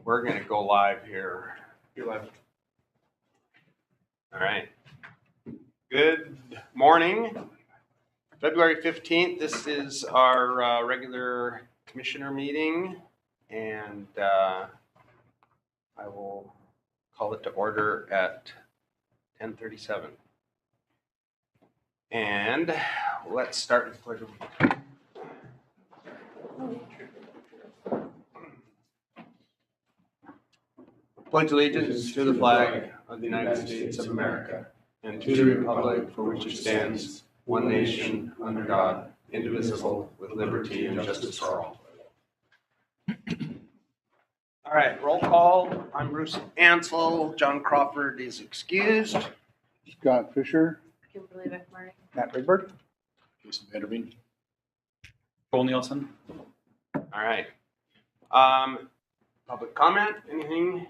We're going to go live here. You're live. All right. Good morning. February 15th. This is our regular commissioner meeting, and I will call it to order at 10:37. And let's start with pledge of pledge allegiance to the flag of the United States of America and to the republic for which it stands, one nation, under God, indivisible, with liberty and justice for all. All right, roll call. I'm Bruce Ansel. John Crawford is excused. Scott Fisher. Kimberly McMurray. Matt Bigberg. Jason Vanderveen. Cole Nielsen. All right. Public comment, anything?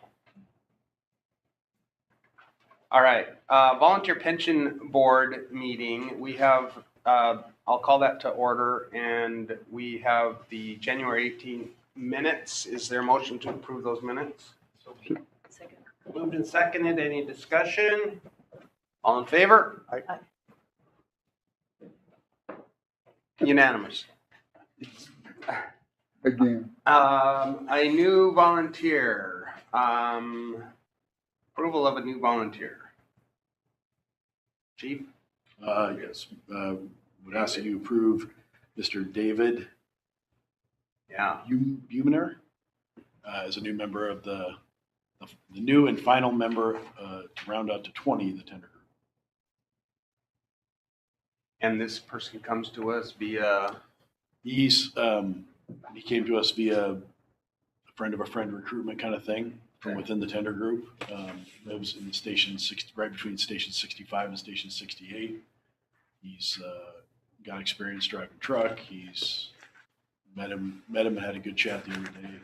All right, volunteer pension board meeting. We have, I'll call that to order, and we have the January 18th minutes. Is there a motion to approve those minutes? Second. Moved and seconded. Any discussion? All in favor? Aye. Unanimous. Again. A new volunteer. Approval of a new volunteer. Chief? Yes. Would ask that you approve Mr. David Buhner as a new member of the new and final member to round out to 20 the tender group. And this person comes to us via? He came to us via a friend of a friend recruitment kind of thing from within the tender group. Lives in the station 60, right between station 65 and station 68. He's got experience driving truck. He's met him and had a good chat the other day.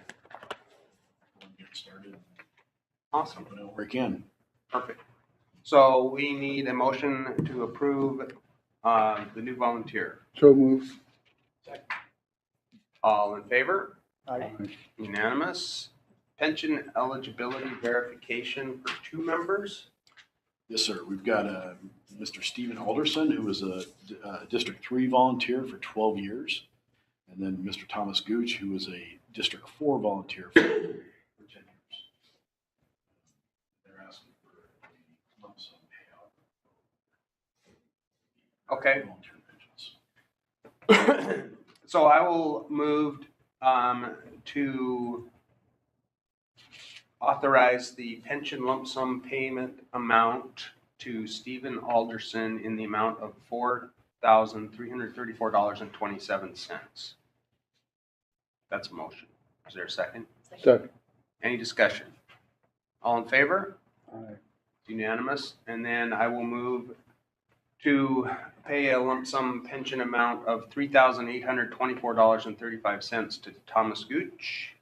Get started. Awesome. Where he can. Perfect. So we need a motion to approve the new volunteer. So moved. All in favor? Aye. Unanimous. Pension eligibility verification for 2 members. Yes, sir. We've got Mr. Stephen Alderson, who was a District 3 volunteer for 12 years. And then Mr. Thomas Gooch, who was a District 4 volunteer for 10 years. They're asking for a lump sum payout. Okay. Volunteer pensions. So I will move to authorize the pension lump sum payment amount to Stephen Alderson in the amount of $4,334.27. That's a motion. Is there a second? Second. Any discussion? All in favor? Aye. Unanimous. And then I will move to pay a lump sum pension amount of $3,824.35 to Thomas Gooch.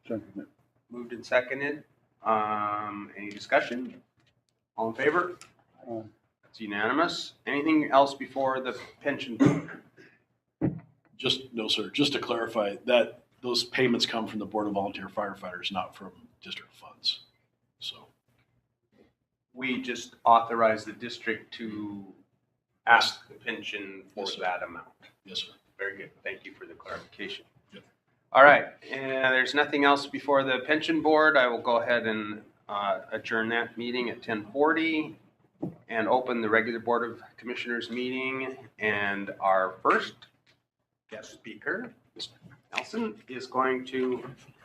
Second. Moved and seconded. Any discussion? All in favor? Aye. That's unanimous. Anything else before the pension board? No, sir. Just to clarify that those payments come from the Board of Volunteer Firefighters, not from district funds. So We just authorize the district to ask the pension for Yes, sir. that amount. yes, sir. Very good. Thank you for the clarification. Yep. All right. And there's nothing else before the pension board. I will go ahead and adjourn that meeting at 10:40 and open the regular Board of Commissioners meeting. And our first guest speaker, Mr. Nelson, is going to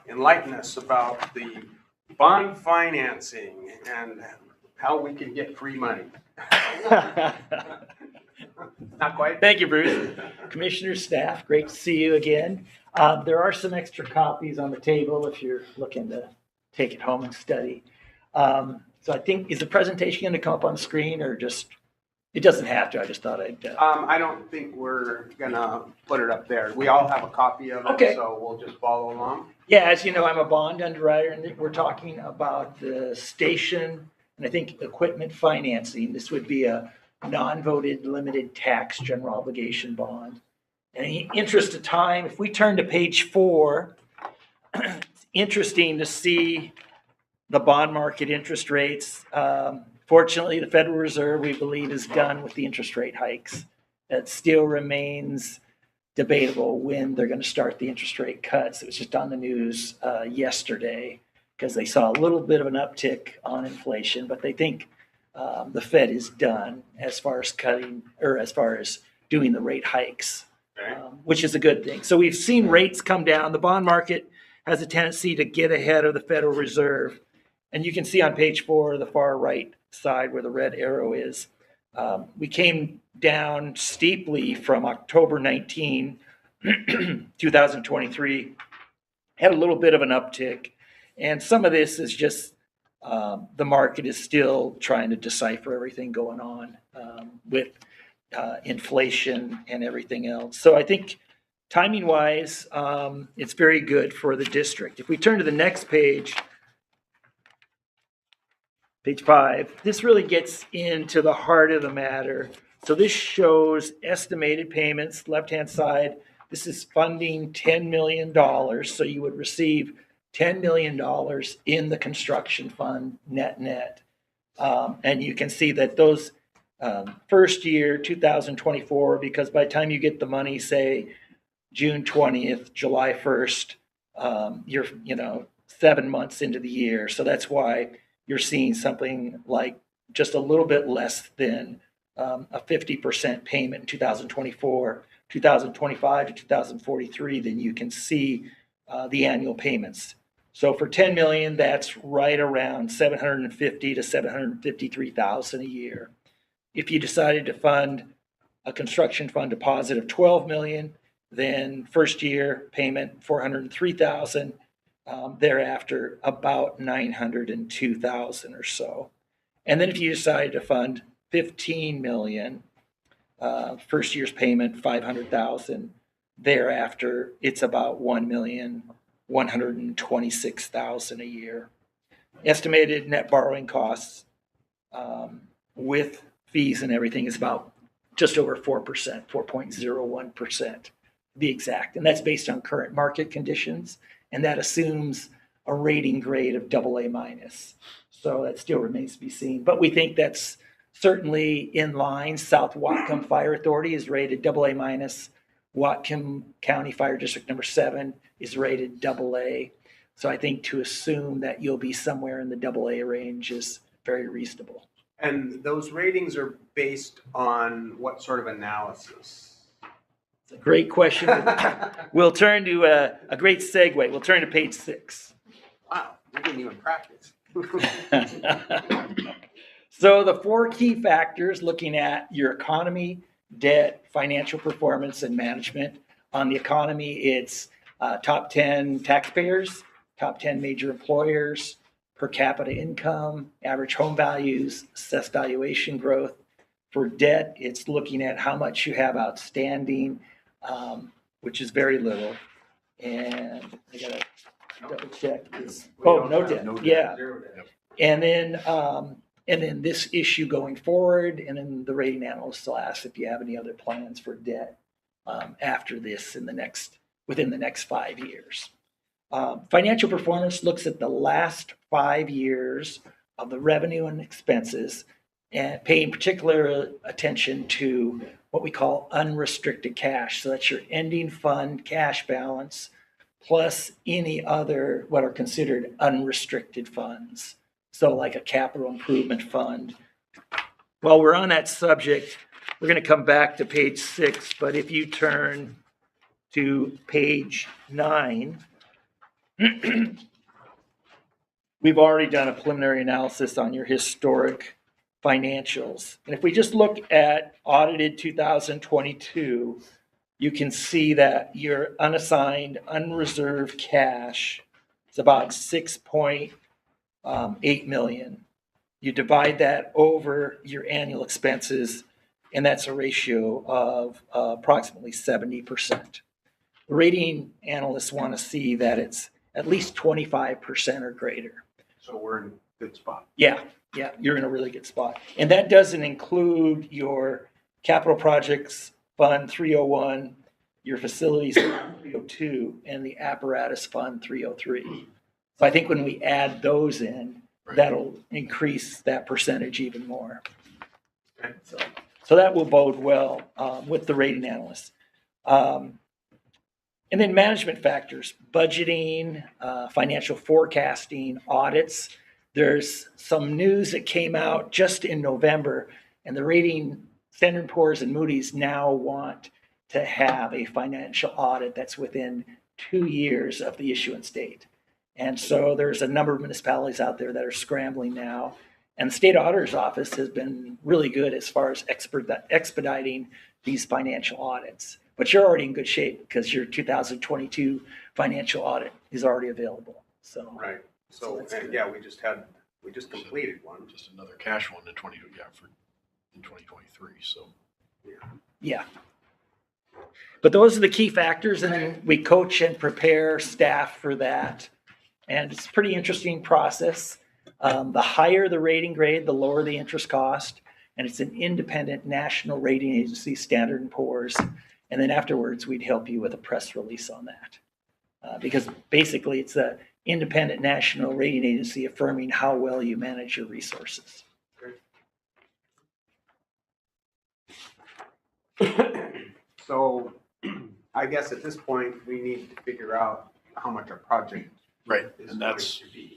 enlighten us about the bond financing and how we can get free money. Not quite. Thank you, Bruce. Commissioner, staff, great to see you again. There are some extra copies on the table if you're looking to take it home and study. So I think, is the presentation going to come up on the screen or just, it doesn't have to, I just thought I'd. I don't think we're gonna put it up there. We all have a copy of it, Okay. so we'll just follow along. Yeah, as you know, I'm a bond underwriter and we're talking about the station and I think equipment financing. This would be a non-voted limited tax general obligation bond. And in the interest of time, if we turn to page 4, it's interesting to see the bond market interest rates. Fortunately, the Federal Reserve, we believe, is done with the interest rate hikes. It still remains debatable when they're going to start the interest rate cuts. It was just on the news yesterday because they saw a little bit of an uptick on inflation, but they think the Fed is done as far as cutting or as far as doing the rate hikes, which is a good thing. So we've seen rates come down. The bond market has a tendency to get ahead of the Federal Reserve. And you can see on page 4, the far right side where the red arrow is, we came down steeply from October 19, 2023, had a little bit of an uptick. And some of this is just the market is still trying to decipher everything going on with inflation and everything else. So I think timing wise, it's very good for the district. If we turn to the next page, page 5, this really gets into the heart of the matter. So this shows estimated payments, left-hand side. This is funding $10 million. So you would receive $10 million in the construction fund net. And you can see that those first year, 2024, because by the time you get the money, say June 20th, July 1st, you're 7 months into the year. So that's why you're seeing something like just a little bit less than a 50% payment in 2024, 2025 to 2043, then you can see the annual payments. So for 10 million, that's right around 750 to 753,000 a year. If you decided to fund a construction fund deposit of 12 million, then first year payment 403,000. Thereafter, about 902,000 or so. And then if you decide to fund 15 million, first year's payment 500,000. Thereafter, it's about 1,126,000 a year. Estimated net borrowing costs with fees and everything is about just over 4%, 4.01% to be exact. And that's based on current market conditions. And that assumes a rating grade of AA minus. So that still remains to be seen. But we think that's certainly in line. South Whatcom Fire Authority is rated AA minus. Whatcom County Fire District number 7 is rated AA. So I think to assume that you'll be somewhere in the AA range is very reasonable. And those ratings are based on what sort of analysis? It's a great question. We'll turn to a great segue. We'll turn to page 6. Wow, we didn't even practice. So the 4 key factors looking at your economy, debt, financial performance, and management. On the economy, it's top 10 taxpayers, top 10 major employers, per capita income, average home values, assessed valuation growth. For debt, it's looking at how much you have outstanding, which is very little. And I got to double check this. Oh, no debt. Yeah. And then this issue going forward, and then the rating analysts will ask if you have any other plans for debt after this within the next 5 years. Financial performance looks at the last 5 years of the revenue and expenses and paying particular attention to what we call unrestricted cash. So that's your ending fund cash balance plus any other what are considered unrestricted funds. So like a capital improvement fund. While we're on that subject, we're going to come back to page 6, but if you turn to page 9, we've already done a preliminary analysis on your historic financials. And if we just look at audited 2022, you can see that your unassigned, unreserved cash is about 6.8 million. You divide that over your annual expenses, and that's a ratio of approximately 70%. The rating analysts want to see that it's at least 25% or greater. So we're in a good spot. Yeah, you're in a really good spot. And that doesn't include your capital projects fund 301, your facilities fund 302, and the apparatus fund 303. So I think when we add those in, Right. that'll increase that percentage even more. Okay. So that will bode well with the rating analysts. And then management factors, budgeting, financial forecasting, audits. There's some news that came out just in November, and the rating, Standard & Poor's and Moody's now want to have a financial audit that's within 2 years of the issuance date. And so there's a number of municipalities out there that are scrambling now. And the state auditor's office has been really good as far as expediting these financial audits. But you're already in good shape because your 2022 financial audit is already available. So Right. So So, that's and good. yeah, we just completed one. Just another cash one in 2023, so. yeah. But those are the key factors, and then we coach and prepare staff for that. And it's a pretty interesting process. The higher the rating grade, the lower the interest cost. And it's an independent national rating agency, Standard & Poor's. And then afterwards, we'd help you with a press release on that. Because basically, it's an independent national rating agency affirming how well you manage your resources. So I guess at this point, we need to figure out how much our project Right, is and going that's, to be.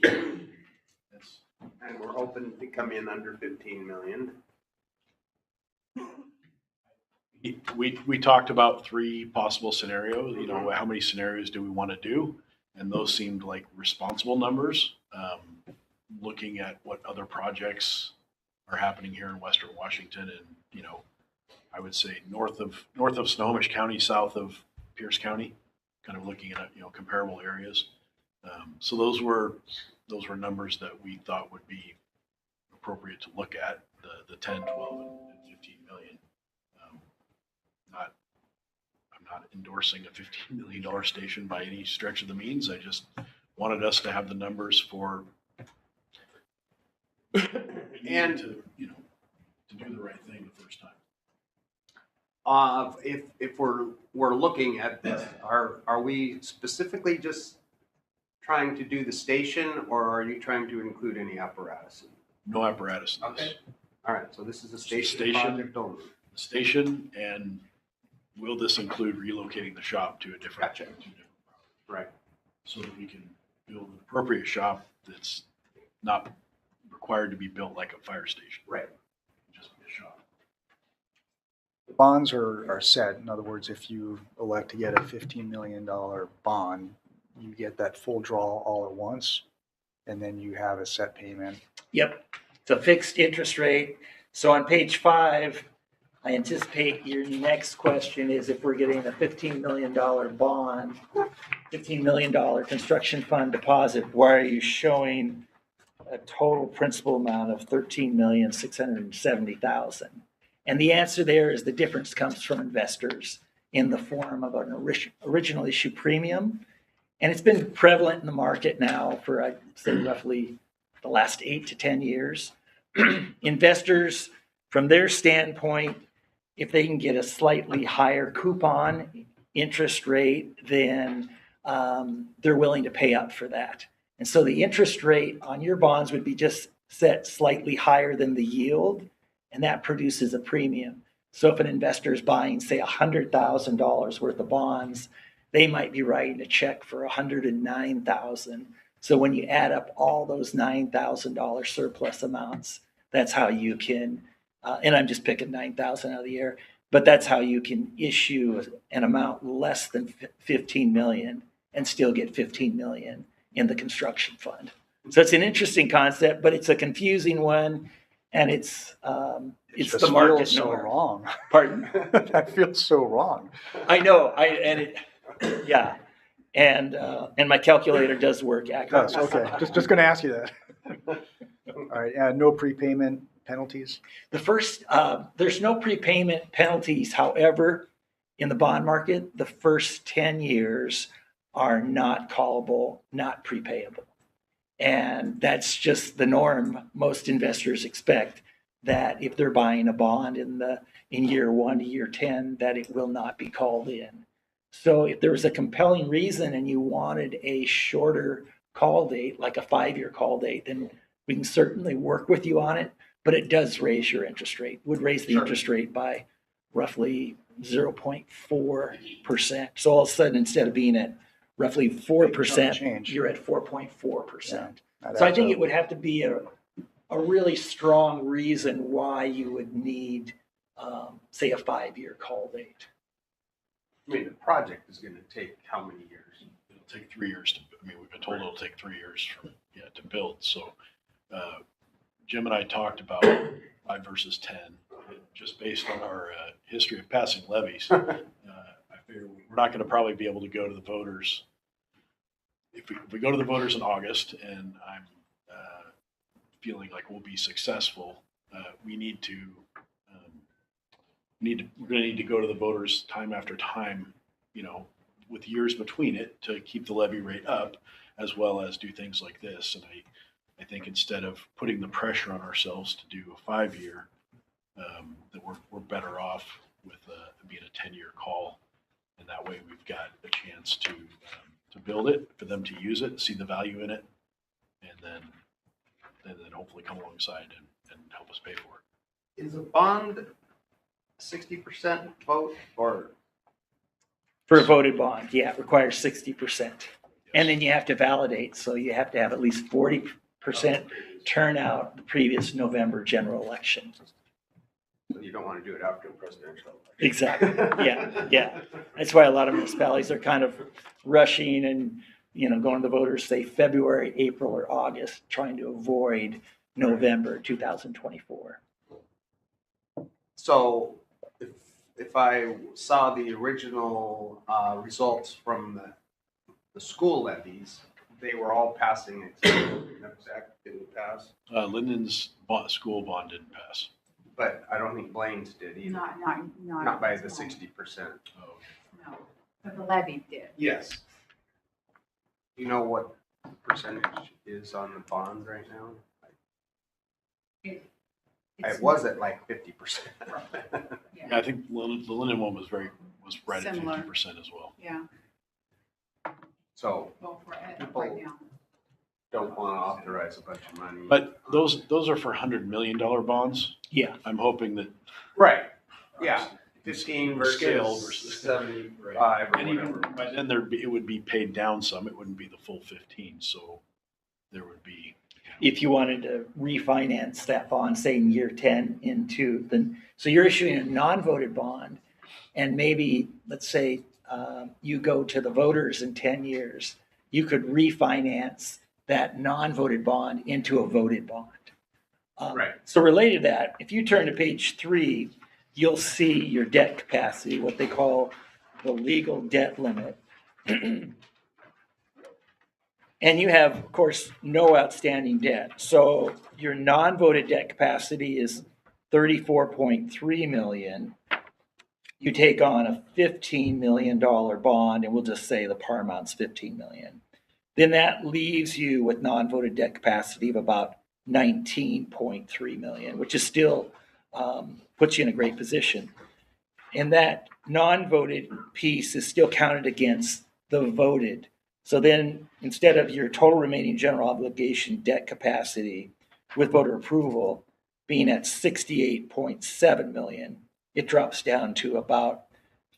that's, And we're hoping to come in under 15 million. we talked about 3 possible scenarios, you know, how many scenarios do we want to do? And those seemed like responsible numbers. Looking at what other projects are happening here in Western Washington and, you know, I would say north of Snohomish County, south of Pierce County, kind of looking at, you know, comparable areas. So those were numbers that we thought would be appropriate to look at, the 10, 12, and 15 million. I'm not endorsing a $15 million station by any stretch of the means. I just wanted us to have the numbers for And to, you know, to do the right thing the first time. if we're looking at this, are we specifically just trying to do the station, or are you trying to include any apparatus? No apparatus in this. Okay. All right, so this is a station Station. project only. The station, and will this include relocating the shop to a different? Gotcha. to a different property, Right. so that we can build an appropriate shop that's not required to be built like a fire station, Right. just be a shop. Bonds are set. In other words, if you elect to get a $15 million bond, you get that full draw all at once, and then you have a set payment. Yep, it's a fixed interest rate. So on page 5, I anticipate your next question is if we're getting a $15 million bond, $15 million construction fund deposit, why are you showing a total principal amount of $13,670,000? And the answer there is the difference comes from investors in the form of an original issue premium. And it's been prevalent in the market now for, I'd say, roughly the last 8 to 10 years. Investors, from their standpoint, if they can get a slightly higher coupon interest rate, then they're willing to pay up for that. And so the interest rate on your bonds would be just set slightly higher than the yield, and that produces a premium. So if an investor is buying, say, $100,000 worth of bonds, they might be writing a check for $109,000. So when you add up all those $9,000 surplus amounts, that's how you can, and I'm just picking 9,000 out of the air, but that's how you can issue an amount less than 15 million and still get 15 million in the construction fund. So it's an interesting concept, but it's a confusing one, and it's Just the market feels so norm. wrong. Pardon? That feels so wrong. I know, yeah. And my calculator does work accurately. Yes, okay. Just going to ask you that. All right. No prepayment penalties. The first, there's no prepayment penalties. However, in the bond market, the first 10 years are not callable, not prepayable. And that's just the norm. Most investors expect that if they're buying a bond in year 1 to year 10, that it will not be called in. So if there was a compelling reason and you wanted a shorter call date, like a 5-year call date, then we can certainly work with you on it, but it does raise your interest rate, would raise the Sure. interest rate by roughly 0.4%. So all of a sudden, instead of being at roughly 4%, change. you're at 4.4%. That So I adds think up. it would have to be a really strong reason why you would need, say, a 5-year call date. I mean, the project is gonna take how many years? It'll take 3 years to, I mean, we've been told it'll take 3 years to build. So Jim and I talked about 5 versus 10, just based on our history of passing levies. I figure we're not going to probably be able to go to the voters. If we go to the voters in August, and I'm feeling like we'll be successful, we're going to need to go to the voters time after time, with years between it, to keep the levy rate up, as well as do things like this. And I think instead of putting the pressure on ourselves to do a 5-year, that we're better off with being a 10-year call. And that way we've got a chance to build it, for them to use it, see the value in it, and then hopefully come alongside and help us pay for it. Is a bond 60% vote or? For a voted bond, yeah, it requires 60%. And then you have to validate, so you have to have at least 40% turnout the previous November general election. You don't want to do it after the presidential election. Exactly, yeah. That's why a lot of municipalities are kind of rushing and, going to the voters, say February, April, or August, trying to avoid November 2024. So if I saw the original results from the school levies, they were all passing except didn't pass. Linden's school bond didn't pass. But I don't think Blaine's did either. Not by the this one. 60%. Oh, No, but the levy did. Yes. You know what percentage is on the bond right now? It was at like 50%. yeah, I think the Linden one was right Similar. at 50% as well. Yeah, So go for it People- right now. don't want to authorize a bunch of money. But those are for $100 million bonds. Yeah, I'm hoping that. Right, yeah, 15 Scale versus versus- 75 or And even whatever. by then it would be paid down some. It wouldn't be the full 15. So there would be. if you wanted to refinance that bond, say in year 10 so you're issuing a non-voted bond, and maybe, let's say, you go to the voters in 10 years, you could refinance that non-voted bond into a voted bond. Right. So related to that, if you turn to page 3, you'll see your debt capacity, what they call the legal debt limit. And you have, of course, no outstanding debt. So your non-voted debt capacity is 34.3 million. You take on a $15 million bond, and we'll just say the par amount's 15 million. Then that leaves you with non-voted debt capacity of about 19.3 million, which is still puts you in a great position. And that non-voted piece is still counted against the voted. So then, instead of your total remaining general obligation debt capacity with voter approval being at 68.7 million, it drops down to about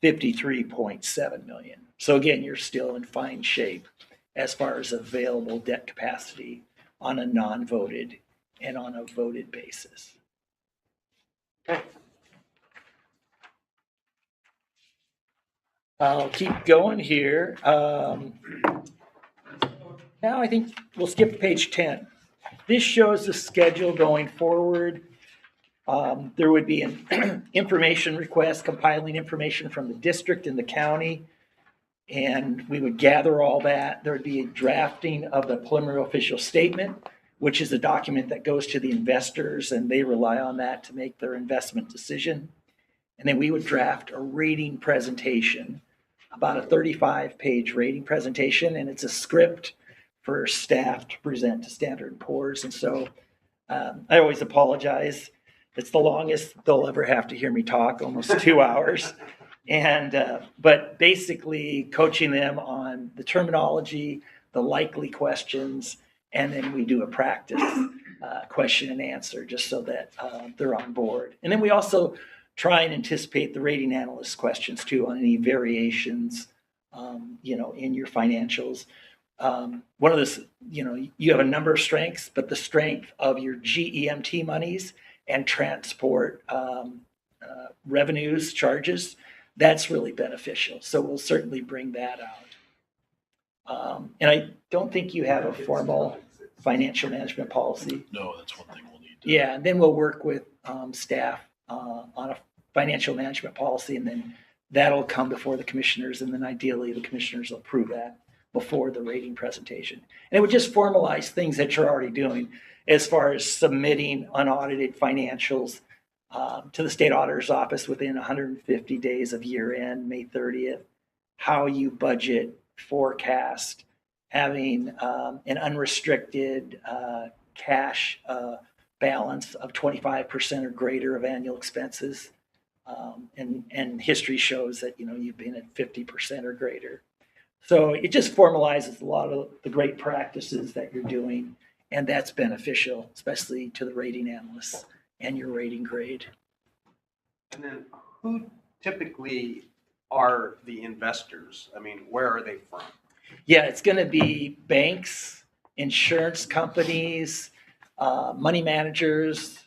53.7 million. So again, you're still in fine shape as far as available debt capacity on a non-voted and on a voted basis. Okay. I'll keep going here. Now I think we'll skip to page 10. This shows the schedule going forward. There would be an information request, compiling information from the district and the county, and we would gather all that. There would be a drafting of the preliminary official statement, which is a document that goes to the investors, and they rely on that to make their investment decision. And then we would draft a rating presentation, about a 35-page rating presentation, and it's a script for staff to present to Standard & Poor's. And so I always apologize. It's the longest they'll ever have to hear me talk, almost 2 hours. And but basically coaching them on the terminology, the likely questions, and then we do a practice question and answer just so that they're on board. And then we also try and anticipate the rating analyst questions too on any variations, in your financials. One of this, you have a number of strengths, but the strength of your GEMT monies and transport revenues, charges, that's really beneficial. So we'll certainly bring that out. And I don't think you have a formal financial management policy. No, that's one thing we'll need to. Yeah, and then we'll work with staff on a financial management policy, and then that'll come before the commissioners, and then ideally the commissioners will approve that before the rating presentation. And it would just formalize things that you're already doing as far as submitting unaudited financials to the state auditor's office within 150 days of year end, May 30th, how you budget, forecast, having an unrestricted cash balance of 25% or greater of annual expenses. And history shows that, you've been at 50% or greater. So it just formalizes a lot of the great practices that you're doing, and that's beneficial, especially to the rating analysts and your rating grade. And then who typically are the investors? I mean, where are they from? Yeah, it's going to be banks, insurance companies, money managers,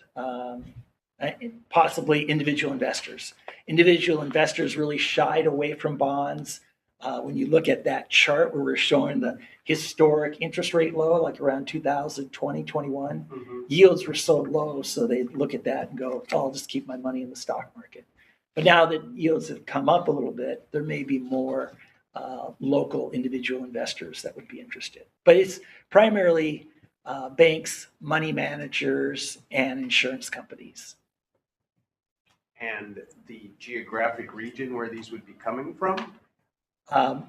possibly individual investors. Individual investors really shied away from bonds. When you look at that chart where we're showing the historic interest rate low, like around 2020, 21, yields were so low, so they look at that and go, oh, I'll just keep my money in the stock market. But now that yields have come up a little bit, there may be more local individual investors that would be interested. But it's primarily banks, money managers, and insurance companies. And the geographic region where these would be coming from?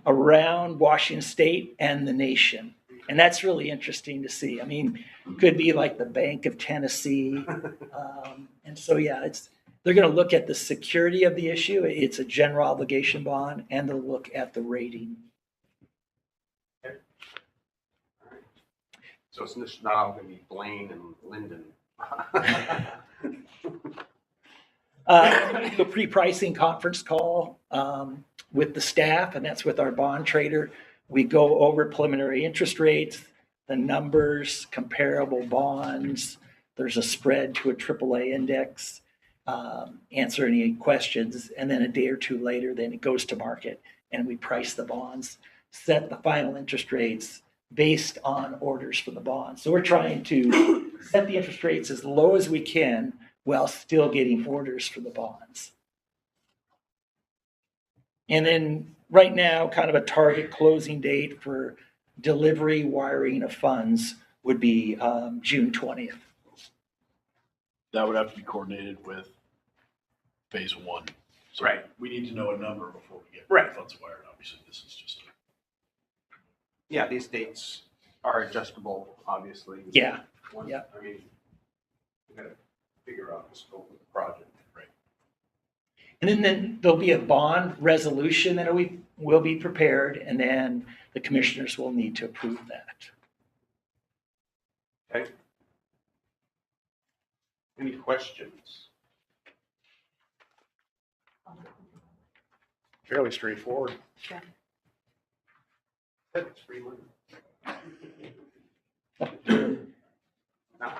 Around Washington State and the nation. And that's really interesting to see. I mean, could be like the Bank of Tennessee. And so, yeah, they're going to look at the security of the issue. It's a general obligation bond, and they'll look at the rating. Okay. All right. So it's just not all going to be Blaine and Linden. The pre-pricing conference call with the staff, and that's with our bond trader. We go over preliminary interest rates, the numbers, comparable bonds. There's a spread to a AAA index, answer any questions, and then a day or two later, then it goes to market, and we price the bonds, set the final interest rates based on orders for the bonds. So we're trying to set the interest rates as low as we can while still getting orders for the bonds. And then right now, kind of a target closing date for delivery wiring of funds would be June 20th. That would have to be coordinated with phase one. So Right. we need to know a number before we get Right. funds wired. Obviously, this is just Yeah, these dates are adjustable, obviously. Yeah. Once- Yeah. I mean, we got to figure out the scope of the project. right. And then there'll be a bond resolution that will be prepared, and then the commissioners will need to approve that. Okay. Any questions? Fairly straightforward. It's free money. Not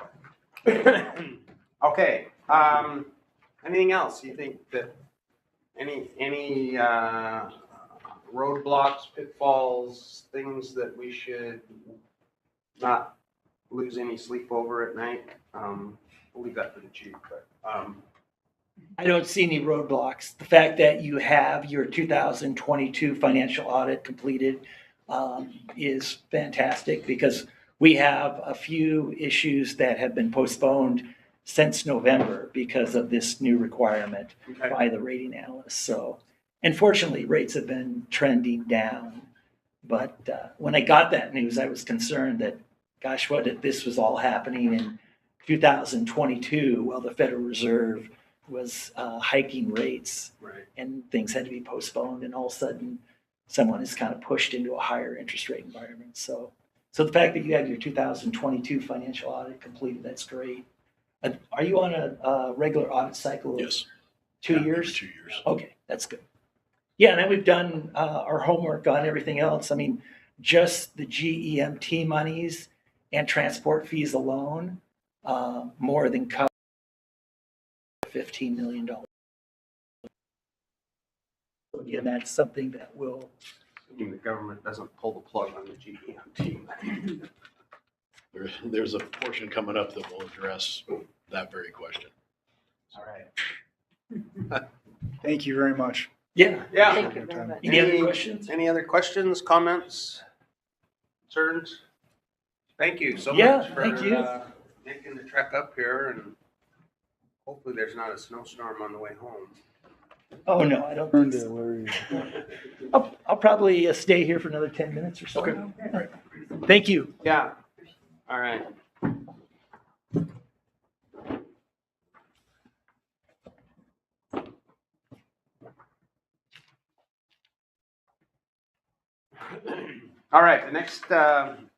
quite. Okay, anything else you think that, any roadblocks, pitfalls, things that we should not lose any sleep over at night? We'll leave that for the chief, but, I don't see any roadblocks. The fact that you have your 2022 financial audit completed is fantastic, because we have a few issues that have been postponed since November because of this new requirement okay. by the rating analysts. So unfortunately, rates have been trending down. But when I got that news, I was concerned that, gosh, what if this was all happening in 2022 while the Federal Reserve was hiking rates Right. and things had to be postponed, and all of a sudden someone is kind of pushed into a higher interest rate environment. So the fact that you have your 2022 financial audit completed, that's great. Are you on a regular audit cycle? Of Yes. 2 Yeah, every years? 2 years. Okay, that's good. Yeah, and then we've done our homework on everything else. I mean, just the GEMT monies and transport fees alone, more than cover $15 million. Again, that's something that will, Assuming the government doesn't pull the plug on the GEMT. There's a portion coming up that will address that very question. All right. Thank you very much. yeah. Yeah. Thank you very much. Any other questions? Any other questions, comments, concerns? Thank you so Yeah, much for thank you. making the trek up here, and hopefully there's not a snowstorm on the way home. Oh, no, I don't Turn think to so. where you. I'll probably stay here for another 10 minutes or so. Okay. All right. Thank you. Yeah, all right. All right, the next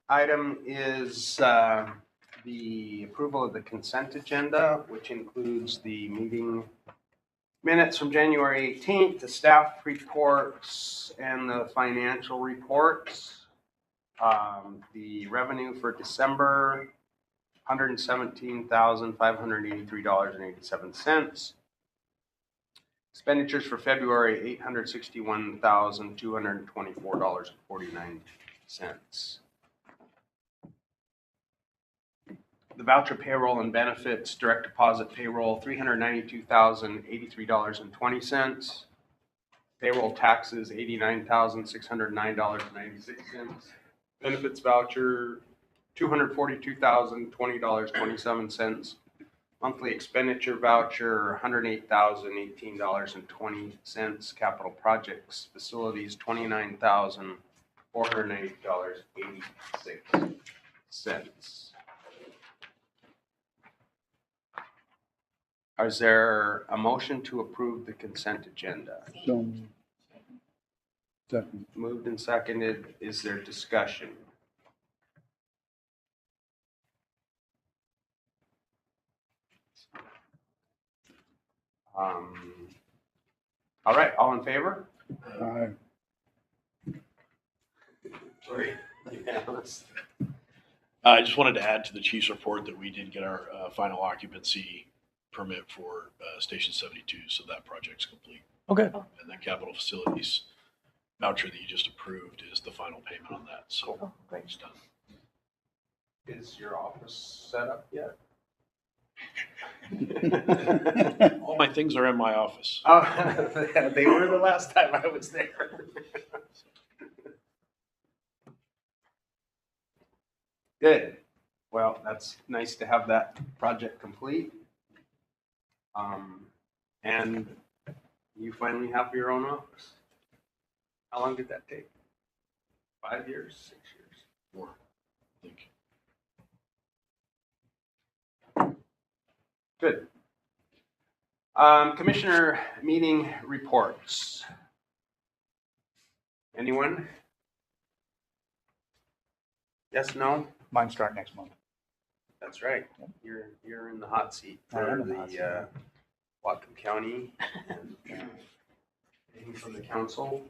item is the approval of the consent agenda, which includes the meeting minutes from January 18th, the staff reports, and the financial reports. The revenue for December, $117,583.87. Expenditures for February, $861,224.49. The voucher payroll and benefits, direct deposit payroll, $392,083.20. Payroll taxes, $89,609.96. Benefits voucher, $242,020.27. Monthly expenditure voucher, $108,018.20. Capital projects, facilities, $29,408.86. Is there a motion to approve the consent agenda? So, second. Moved and seconded. Is there discussion? All right, all in favor? Aye. Sorry. Yeah, I just wanted to add to the chief's report that we did get our final occupancy permit for Station 72, so that project's complete. Okay. And the capital facilities voucher that you just approved is the final payment on that, so Oh, great. it's done. Is your office set up yet? All my things are in my office. Oh, they were the last time I was there. Good. Well, that's nice to have that project complete. And you finally have your own office. How long did that take? 5 years, 6 years? More, I think. Good. Commissioner meeting reports. Anyone? Yes, no? Mine start next month. That's right. You're in the hot seat I am for in the hot seat. the Whatcom County. And, anything from the council?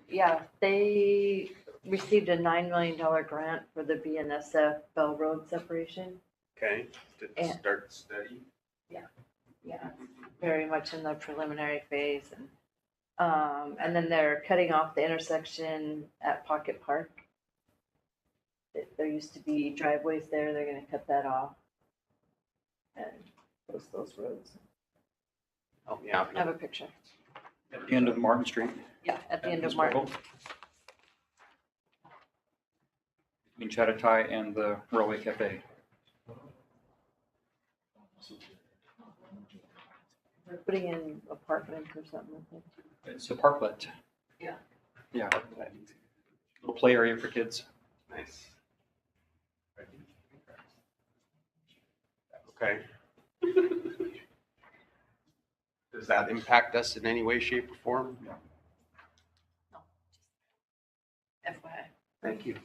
Yeah, they received a $9 million grant for the BNSF Bell Road separation. Okay, to And- start the study. Yeah, very much in the preliminary phase. And then they're cutting off the intersection at Pocket Park. There used to be driveways there. They're gonna cut that off. And close those roads. Oh, yeah. I have a picture. At the end of Martin Street. Yeah, at the end of Martin. Between Chattanooga and the Railway Cafe. They're putting in apartments or something like that. It's a parklet. Yeah. Yeah. Little play area for kids. Nice. Okay. Does that impact us in any way, shape, or form? Thank you.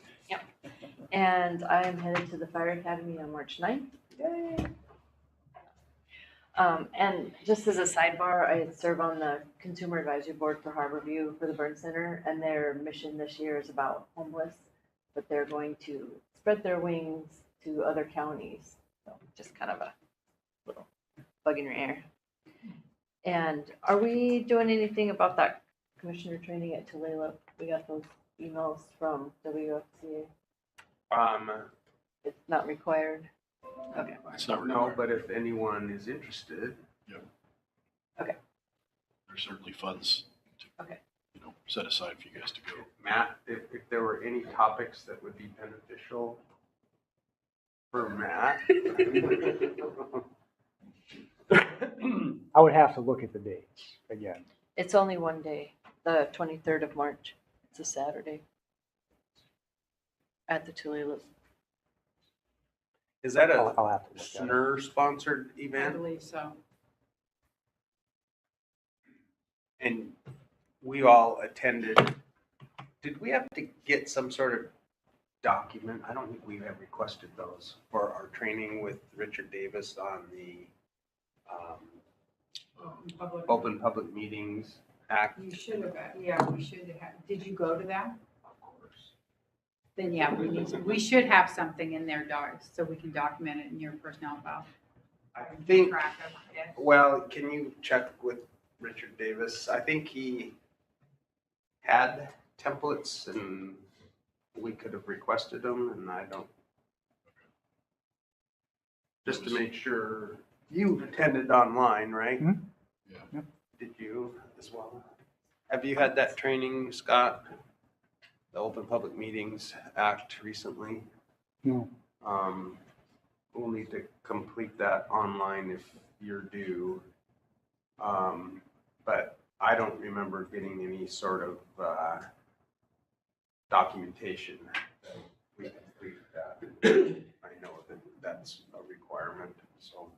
And I am headed to the Fire Academy on March 9th. Yay! And just as a sidebar, I serve on the Consumer Advisory Board for Harborview for the Burn Center, and their mission this year is about homeless, but they're going to spread their wings to other counties. So just kind of a little bug in your ear. And are we doing anything about that commissioner training at Tulalip? We got those emails from WCFD. It's not required. Okay. It's not No, required. but if anyone is interested, There's certainly funds to, Okay. set aside for you guys to go. Matt, if there were any topics that would be beneficial for Matt. I would have to look at the dates again. It's only one day, the 23rd of March. It's a Saturday at the Tulalip. Is that I'll a have to look at it. SNR sponsored I event? believe so. And we all attended. Did we have to get some sort of document? I don't think we have requested those for our training with Richard Davis on the Open Public Meetings Act. You should have, yeah, we should have. Did you go to that? Of course. Then yeah, we should have something in there, so we can document it in your personnel file. I think, Track of it. well, can you check with Richard Davis? I think he had templates and we could have requested them and I don't. Just to make sure, you attended online, right? Mhm. Yeah. Did you as well? Have you had that training, Scott? The Open Public Meetings Act recently? No. We'll need to complete that online if you're due. But I don't remember getting any sort of documentation that we completed that. I know that that's a requirement, so.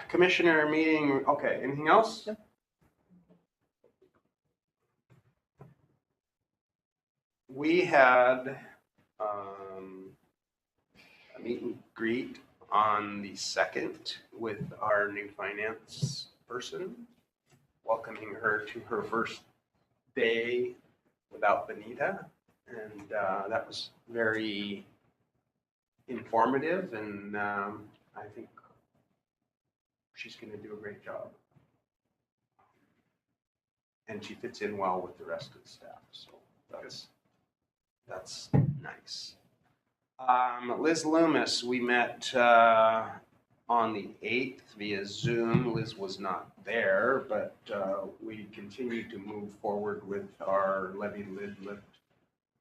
Commissioner meeting, okay, anything else? We had a meet and greet on the 2nd with our new finance person, welcoming her to her first day without Benita. And that was very informative, and I think she's going to do a great job. And she fits in well with the rest of the staff, so that's nice. Liz Loomis, we met on the 8th via Zoom. Liz was not there, but we continued to move forward with our levy lid lift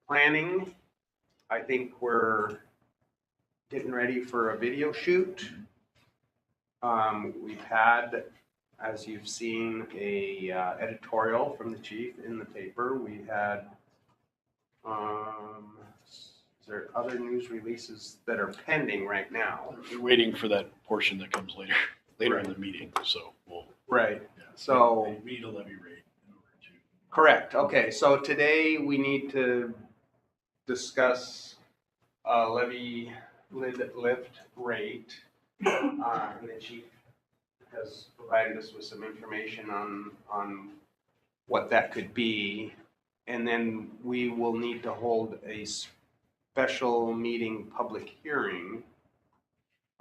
planning. I think we're getting ready for a video shoot. We've had, as you've seen, a editorial from the chief in the paper. We had, is there other news releases that are pending right now? We're waiting for that portion that comes later in the meeting, so we'll. Right, Yeah. so. They need a levy rate in order to. Correct, okay, so today we need to discuss levy lid lift rate. And the chief has provided us with some information on what that could be. And then we will need to hold a special meeting public hearing.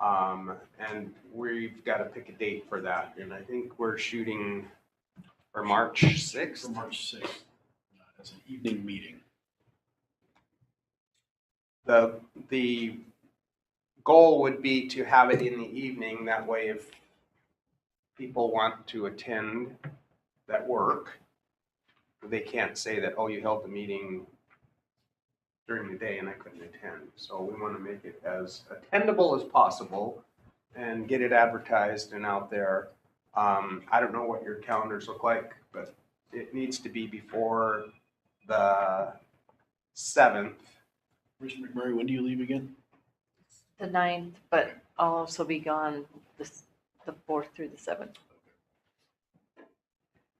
And we've got to pick a date for that. And I think we're shooting for March 6th. For March 6th, as an evening meeting. The goal would be to have it in the evening. That way, if people want to attend that work, they can't say that, oh, you held the meeting during the day and I couldn't attend. So we want to make it as attendable as possible and get it advertised and out there. I don't know what your calendars look like, but it needs to be before the 7th. Mr. McMurray, when do you leave again? The 9th, but I'll also be gone the 4th through the 7th.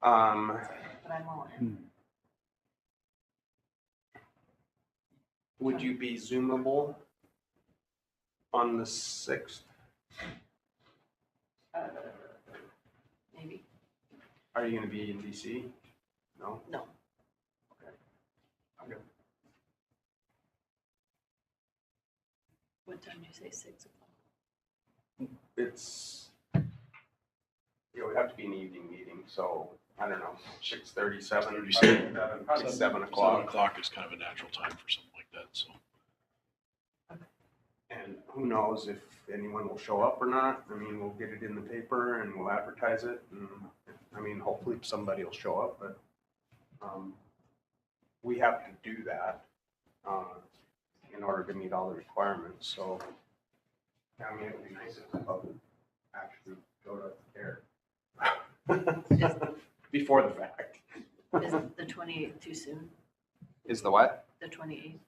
But I'm all in. Would you be Zoomable on the 6th? Maybe. Are you gonna be in DC? No? No. Okay. Okay. What time did you say, 6 o'clock? It's, it would have to be an evening meeting, so, I don't know, 6:37, probably 7 7 o'clock. o'clock is kind of a natural time for something like that, so. And who knows if anyone will show up or not. I mean, we'll get it in the paper and we'll advertise it. And, I mean, hopefully somebody will show up, but we have to do that in order to meet all the requirements. So, I mean, it would be nice if the public actually showed up there before the fact. Is the 28th too soon? Is the what? The 28th?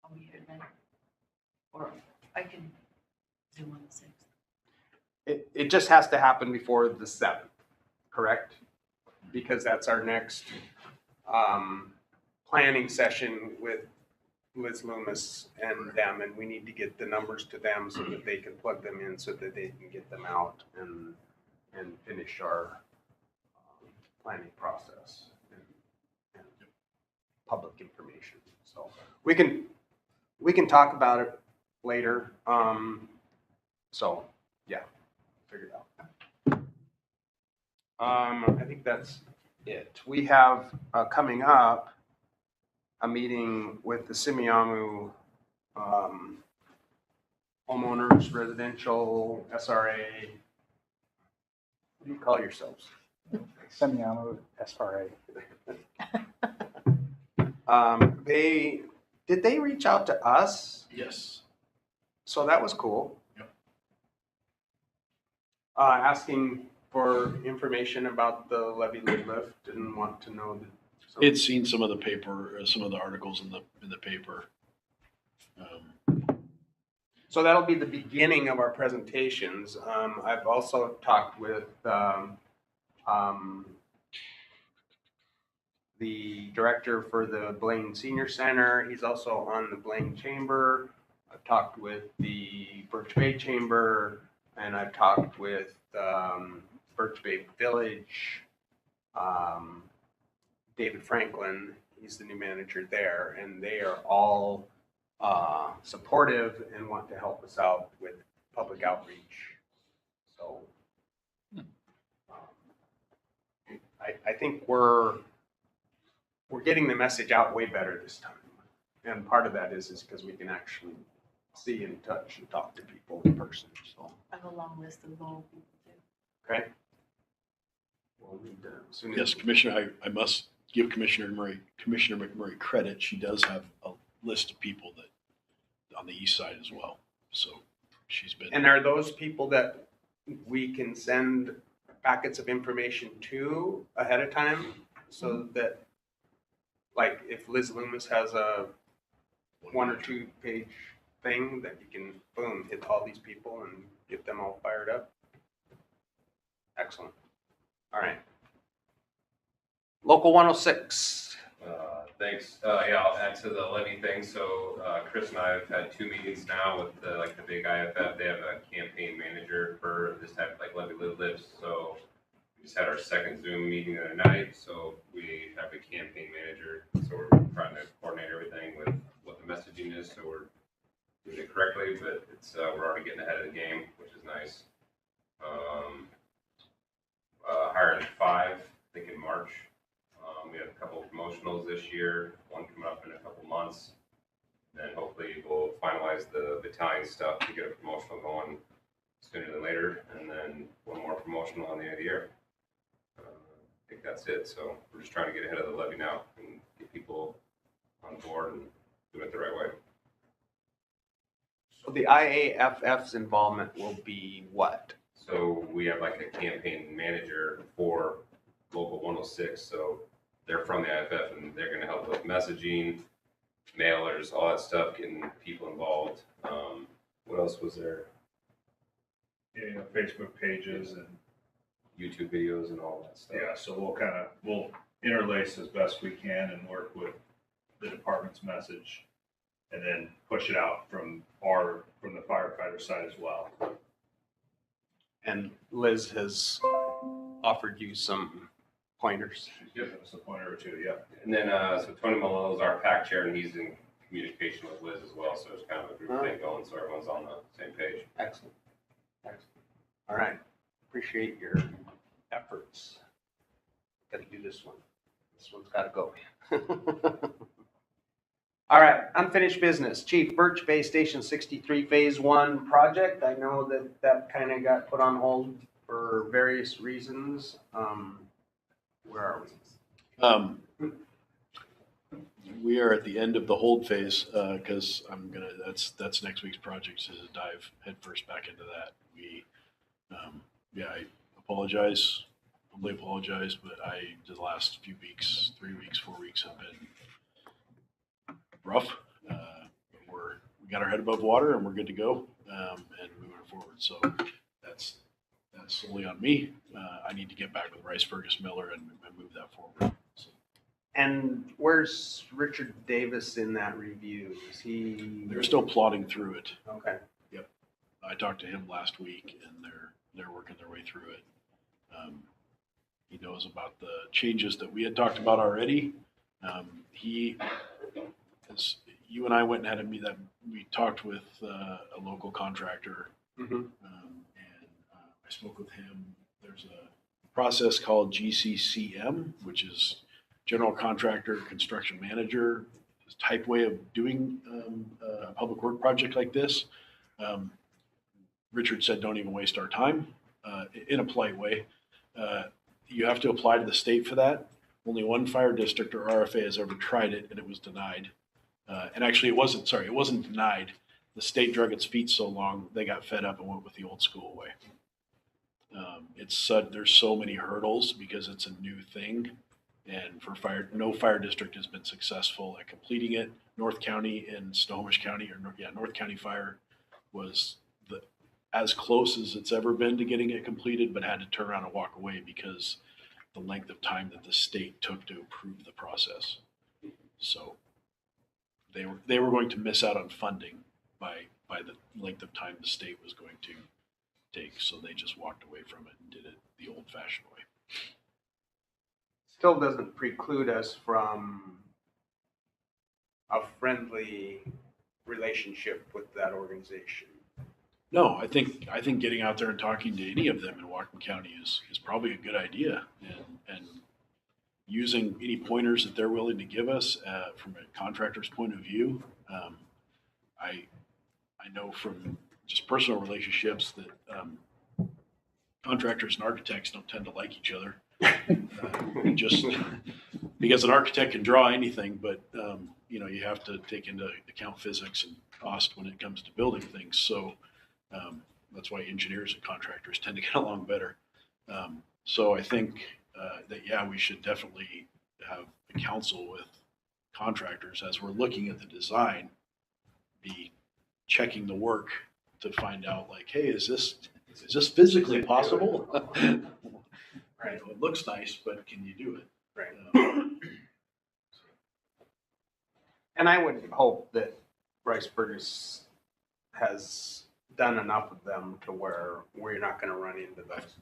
I'll be here then. Or I can Zoom on the 6th. It just has to happen before the 7th, correct? Because that's our next planning session with Liz Loomis and them, and we need to get the numbers to them so that they can plug them in so that they can get them out and finish our planning process and public information. So we can talk about it later. So yeah, figure it out. I think that's it. We have coming up a meeting with the Simiamu homeowners residential SRA. What do you call yourselves? Semiano SRA. Did they reach out to us? Yes. So that was cool. Yep. Asking for information about the levy lift and want to know that. It's seen some of the paper, some of the articles in the paper. So that'll be the beginning of our presentations. I've also talked with the director for the Blaine Senior Center. He's also on the Blaine Chamber. I've talked with the Birch Bay Chamber, and I've talked with Birch Bay Village. David Franklin, he's the new manager there, and they are all supportive and want to help us out with public outreach. So I think we're getting the message out way better this time. And part of that is because we can actually see and touch and talk to people in person. So, I have a long list of local people too. okay. We'll need to, as soon as Yes, Commissioner, I must give Commissioner McMurray credit. She does have a list of people that on the east side as well. So she's been. And are those people that we can send packets of information to ahead of time so that, like, if Liz Loomis has a 1 or 2 page thing that you can, boom, hit all these people and get them all fired up? Excellent. All right. Local 106. Thanks. Yeah, I'll add to the levy thing. So Chris and I have had 2 meetings now with the big IFF. They have a campaign manager for this type of levy lifts. So we just had our second Zoom meeting the other night. So we have a campaign manager. So we're trying to coordinate everything with what the messaging is. So we're doing it correctly, but it's we're already getting ahead of the game, which is nice. Hired 5, I think in March. We have a couple of promotionals this year, one coming up in a couple months. Then hopefully we'll finalize the battalion stuff to get a promotional going sooner than later. And then one more promotional on the end of the year. I think that's it. So we're just trying to get ahead of the levy now and get people on board and do it the right way. So the IAFF's involvement will be what? So we have a campaign manager for Local 106. So they're from the IFF and they're going to help with messaging, mailers, all that stuff, getting people involved. What else was there? Yeah, Facebook pages and YouTube videos and all that stuff. yeah, so we'll interlace as best we can and work with the department's message and then push it out from the firefighter side as well. And Liz has offered you some pointers. Yep, that's a pointer or two, yep. And then, so Tony Malone is our PAC chair, and he's in communication with Liz as well, so it's kind of a group thing going, so everyone's on the same page. Excellent. Excellent. All right. Appreciate your efforts. Got to do this one. This one's got to go. All right, unfinished business. Chief, Birch Bay Station 63 Phase 1 project. I know that kind of got put on hold for various reasons. Where are we? We are at the end of the hold phase, because that's next week's project, is to dive headfirst back into that. I apologize, humbly apologize, but the last few weeks, 3 weeks, 4 weeks have been rough. But we got our head above water and we're good to go, and moving forward. So that's solely on me. I need to get back with Rice, Fergus, Miller and move that forward. So. And where's Richard Davis in that review? Is he? They're still plodding through it. Okay. Yep. I talked to him last week and they're working their way through it. He knows about the changes that we had talked about already. You and I went and had a meet that we talked with a local contractor, and I spoke with him. There's a process called GCCM, which is General Contractor Construction Manager, type way of doing a public work project like this. Richard said, don't even waste our time, in a polite way. You have to apply to the state for that. Only one fire district or RFA has ever tried it, and it was denied. And actually, it wasn't denied. The state drug its feet so long, they got fed up and went with the old school way. There's so many hurdles because it's a new thing. And no fire district has been successful at completing it. North County and Snohomish County, North County Fire was as close as it's ever been to getting it completed, but had to turn around and walk away because the length of time that the state took to approve the process. So they were going to miss out on funding by the length of time the state was going to take. So they just walked away from it and did it the old-fashioned way. Still doesn't preclude us from a friendly relationship with that organization. No, I think getting out there and talking to any of them in Whatcom County is probably a good idea, and using any pointers that they're willing to give us from a contractor's point of view. I know from just personal relationships that contractors and architects don't tend to like each other. Just because an architect can draw anything, but you have to take into account physics and cost when it comes to building things. So that's why engineers and contractors tend to get along better. So I think that we should definitely have a council with contractors as we're looking at the design, be checking the work to find out like, hey, is this physically possible? Right. It looks nice, but can you do it? Right. And I would hope that Rice Burgess has done enough of them to where we're not going to run into those.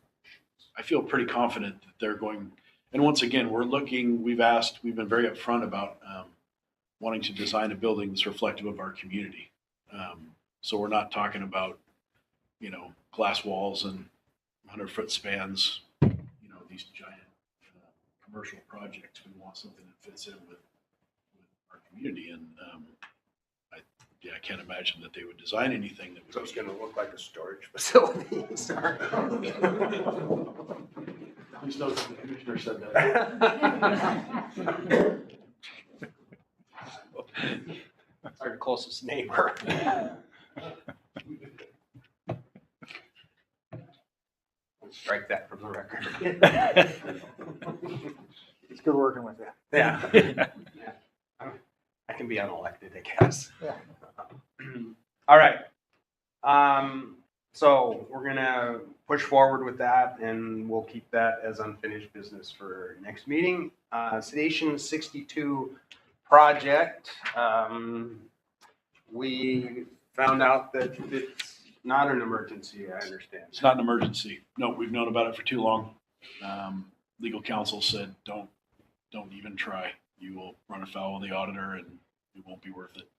I feel pretty confident that they're going. And once again, we've been very upfront about wanting to design a building that's reflective of our community. So we're not talking about, glass walls and 100-foot spans, these giant commercial projects. We want something that fits in with our community. And I can't imagine that they would design anything that So it's going to look like a storage facility. Sorry. Please note that the commissioner said that. Our closest neighbor. Strike that from the record. It's good working with you. Yeah. I can be unelected, I guess. Yeah. All right. So we're gonna push forward with that, and we'll keep that as unfinished business for next meeting. Station 62 project. We found out that it's not an emergency, I understand. It's not an emergency. No, we've known about it for too long. Legal counsel said, don't even try. You will run afoul of the auditor and it won't be worth it.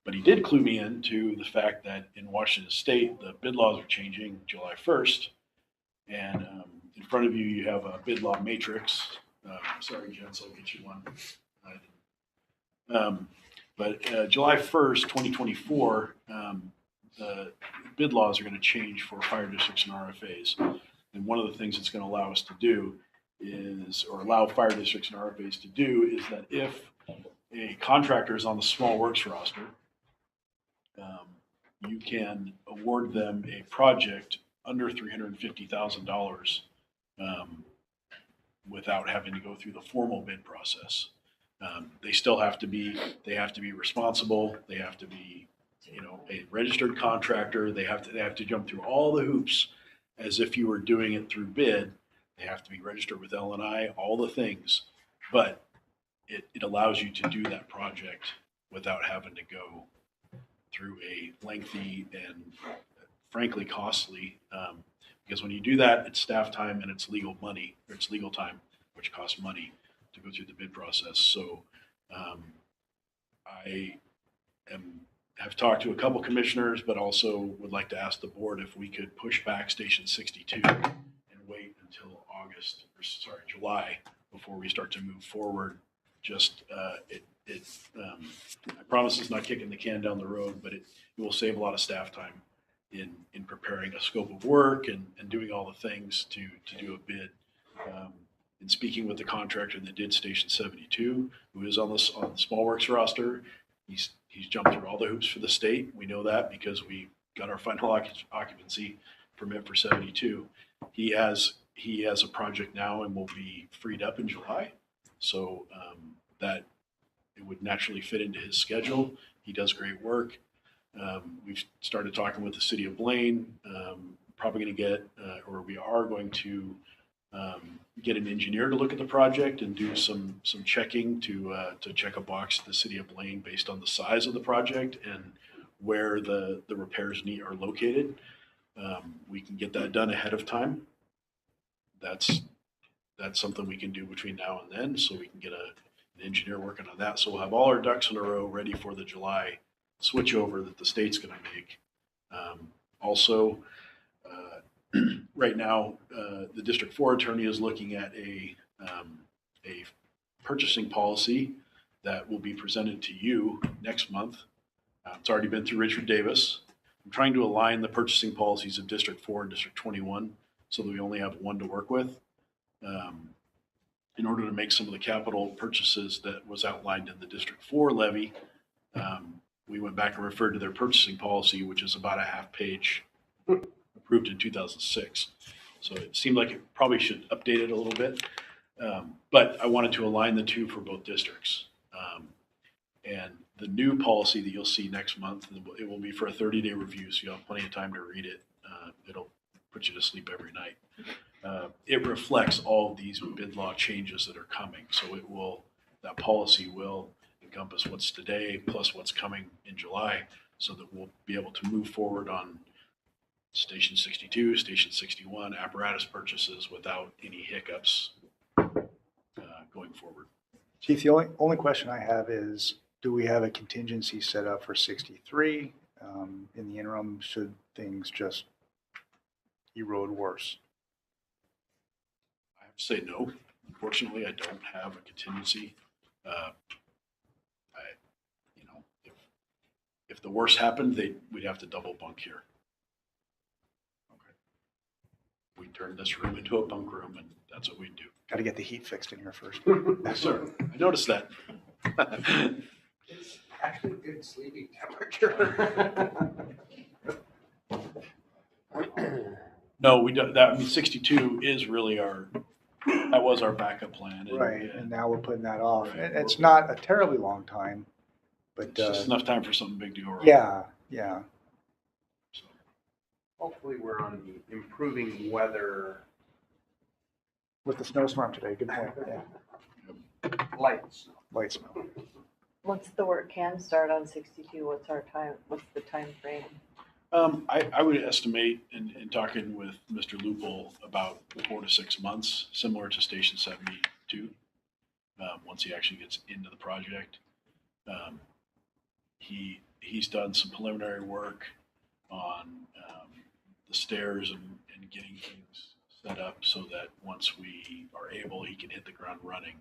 But he did clue me into the fact that in Washington State, the bid laws are changing July 1st. And in front of you, you have a bid law matrix. Sorry, Jens, I'll get you one. But July 1st, 2024, the bid laws are going to change for fire districts and RFAs. And one of the things it's going to allow us to do is, or allow fire districts and RFAs to do, is that if a contractor is on the small works roster, you can award them a project under $350,000 without having to go through the formal bid process. They still have to be responsible. They have to be, a registered contractor. They have to jump through all the hoops as if you were doing it through bid. They have to be registered with L&I, all the things, but it allows you to do that project without having to go through a lengthy and frankly costly, because when you do that, it's staff time and it's legal money, or it's legal time, which costs money to go through the bid process. So I have talked to a couple commissioners, but also would like to ask the board if we could push back Station 62 and wait until July before we start to move forward. Just I promise it's not kicking the can down the road, but it will save a lot of staff time in preparing a scope of work and doing all the things to do a bid. And speaking with the contractor that did Station 72, who is on the small works roster, he's jumped through all the hoops for the state. We know that because we got our final occupancy permit for 72. He has a project now and will be freed up in July. So that it would naturally fit into his schedule. He does great work. We've started talking with the city of Blaine. Probably going to get, or we are going to get an engineer to look at the project and do some checking to check a box to the city of Blaine based on the size of the project and where the repairs are located. We can get that done ahead of time. That's something we can do between now and then, so we can get an engineer working on that. So we'll have all our ducks in a row ready for the July switchover that the state's going to make. Also, right now, the District 4 attorney is looking at a purchasing policy that will be presented to you next month. It's already been through Richard Davis. I'm trying to align the purchasing policies of District 4 and District 21 so that we only have one to work with. In order to make some of the capital purchases that was outlined in the District 4 levy, we went back and referred to their purchasing policy, which is about a half page, approved in 2006. So it seemed like it probably should update it a little bit. But I wanted to align the two for both districts. And the new policy that you'll see next month, it will be for a 30-day review, so you'll have plenty of time to read it. It'll put you to sleep every night. It reflects all of these bid law changes that are coming. So that policy will encompass what's today plus what's coming in July, so that we'll be able to move forward on Station 62, Station 61, apparatus purchases without any hiccups going forward. Chief, the only question I have is, do we have a contingency set up for 63 in the interim should things just erode worse? I have to say no. Unfortunately, I don't have a contingency. If the worst happened, we'd have to double bunk here. Okay. We turn this room into a bunk room, and that's what we do. Got to get the heat fixed in here first. Yes, sir. I noticed that. It's actually good sleeping temperature. No, we don't. 62 is really that was our backup plan. Right, and now we're putting that off. Right. And it's not a terribly long time, but it's just enough time for something big to go wrong. Yeah. So, Hopefully we're on the improving weather. With the snowstorm today, good point. Yeah. Light snow. light snow. Once the work can start on 62, what's the time frame? I would estimate in talking with Mr. Lupel about 4 to 6 months, similar to Station 72. Once he actually gets into the project, he's done some preliminary work on the stairs and getting things set up so that once we are able, he can hit the ground running.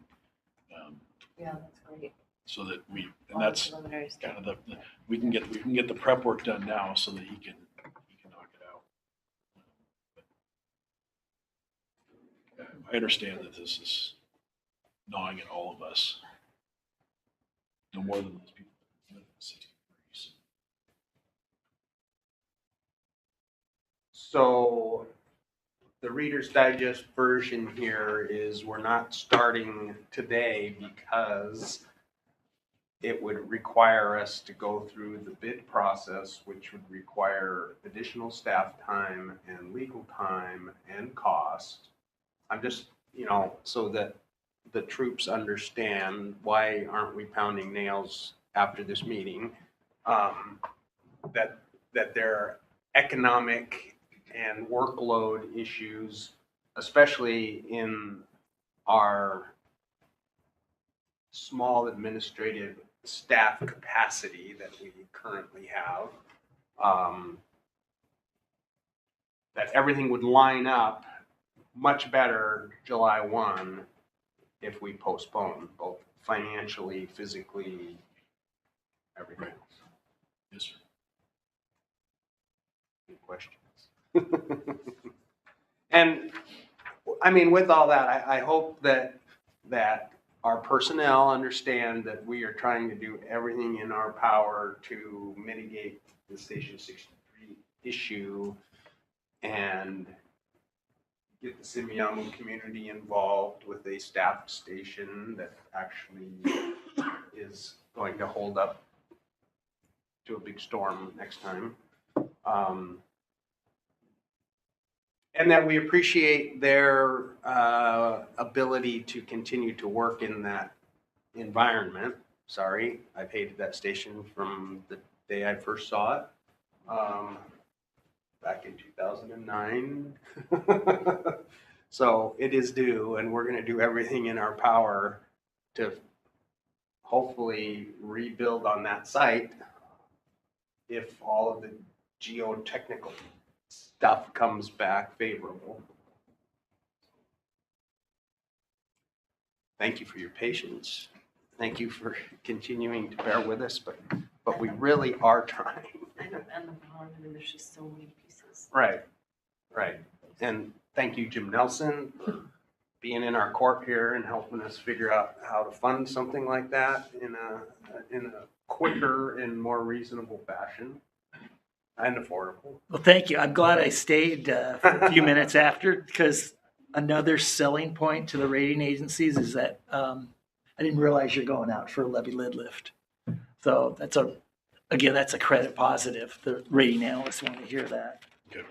Yeah, that's great. So that and All the that's preliminary stuff. kind of we can get the prep work done now so that he can knock it out. But, I understand that this is gnawing at all of us, no more than those people that live in 60 degrees. So the Reader's Digest version here is we're not starting today because it would require us to go through the bid process, which would require additional staff time and legal time and cost. I'm just, so that the troops understand why aren't we pounding nails after this meeting? That there are economic and workload issues, especially in our small administrative staff capacity that we currently have, that everything would line up much better July 1 if we postpone, both financially, physically, everything else. Yes, sir. Any questions? And I mean, with all that, I hope that our personnel understand that we are trying to do everything in our power to mitigate the Station 63 issue and get the Simiyamu community involved with a staffed station that actually is going to hold up to a big storm next time. And that we appreciate their ability to continue to work in that environment. Sorry, I've hated that station from the day I first saw it, back in 2009. So it is due, and we're going to do everything in our power to hopefully rebuild on that site if all of the geotechnical stuff comes back favorable. Thank you for your patience. Thank you for continuing to bear with us, but we really are trying. And the bond, there's just so many pieces. Right. And thank you, Jim Nelson, for being in our court here and helping us figure out how to fund something like that in a quicker and more reasonable fashion. And affordable. Well, thank you. I'm glad I stayed for a few minutes after, because another selling point to the rating agencies is that I didn't realize you're going out for a levy lid lift. So that's a credit positive. The rating analysts want to hear that. Okay.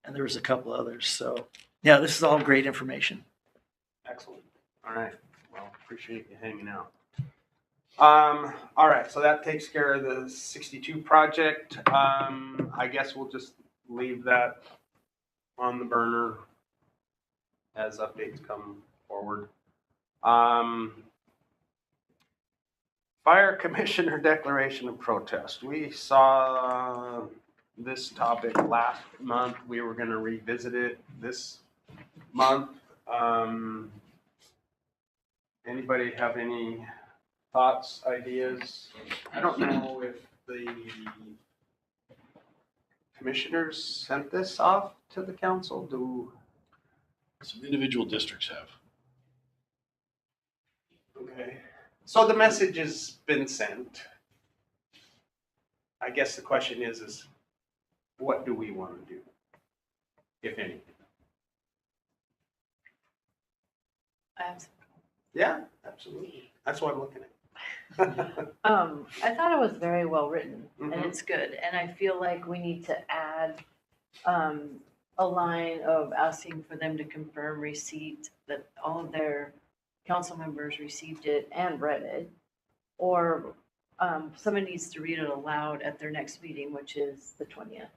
And there was a couple others. So yeah, this is all great information. Excellent. All right. Well, appreciate you hanging out. All right, so that takes care of the 62 project. I guess we'll just leave that on the burner as updates come forward. Fire Commissioner Declaration of Protest. We saw this topic last month. We were going to revisit it this month. Anybody have any thoughts, ideas? I don't know if the commissioners sent this off to the council. Some individual districts have. Okay. So the message has been sent. I guess the question is what do we want to do, if anything? Yeah, absolutely. That's what I'm looking at. I thought it was very well written, and Mhm. it's good. And I feel like we need to add a line of asking for them to confirm receipt that all of their council members received it and read it, or someone needs to read it aloud at their next meeting, which is the 20th.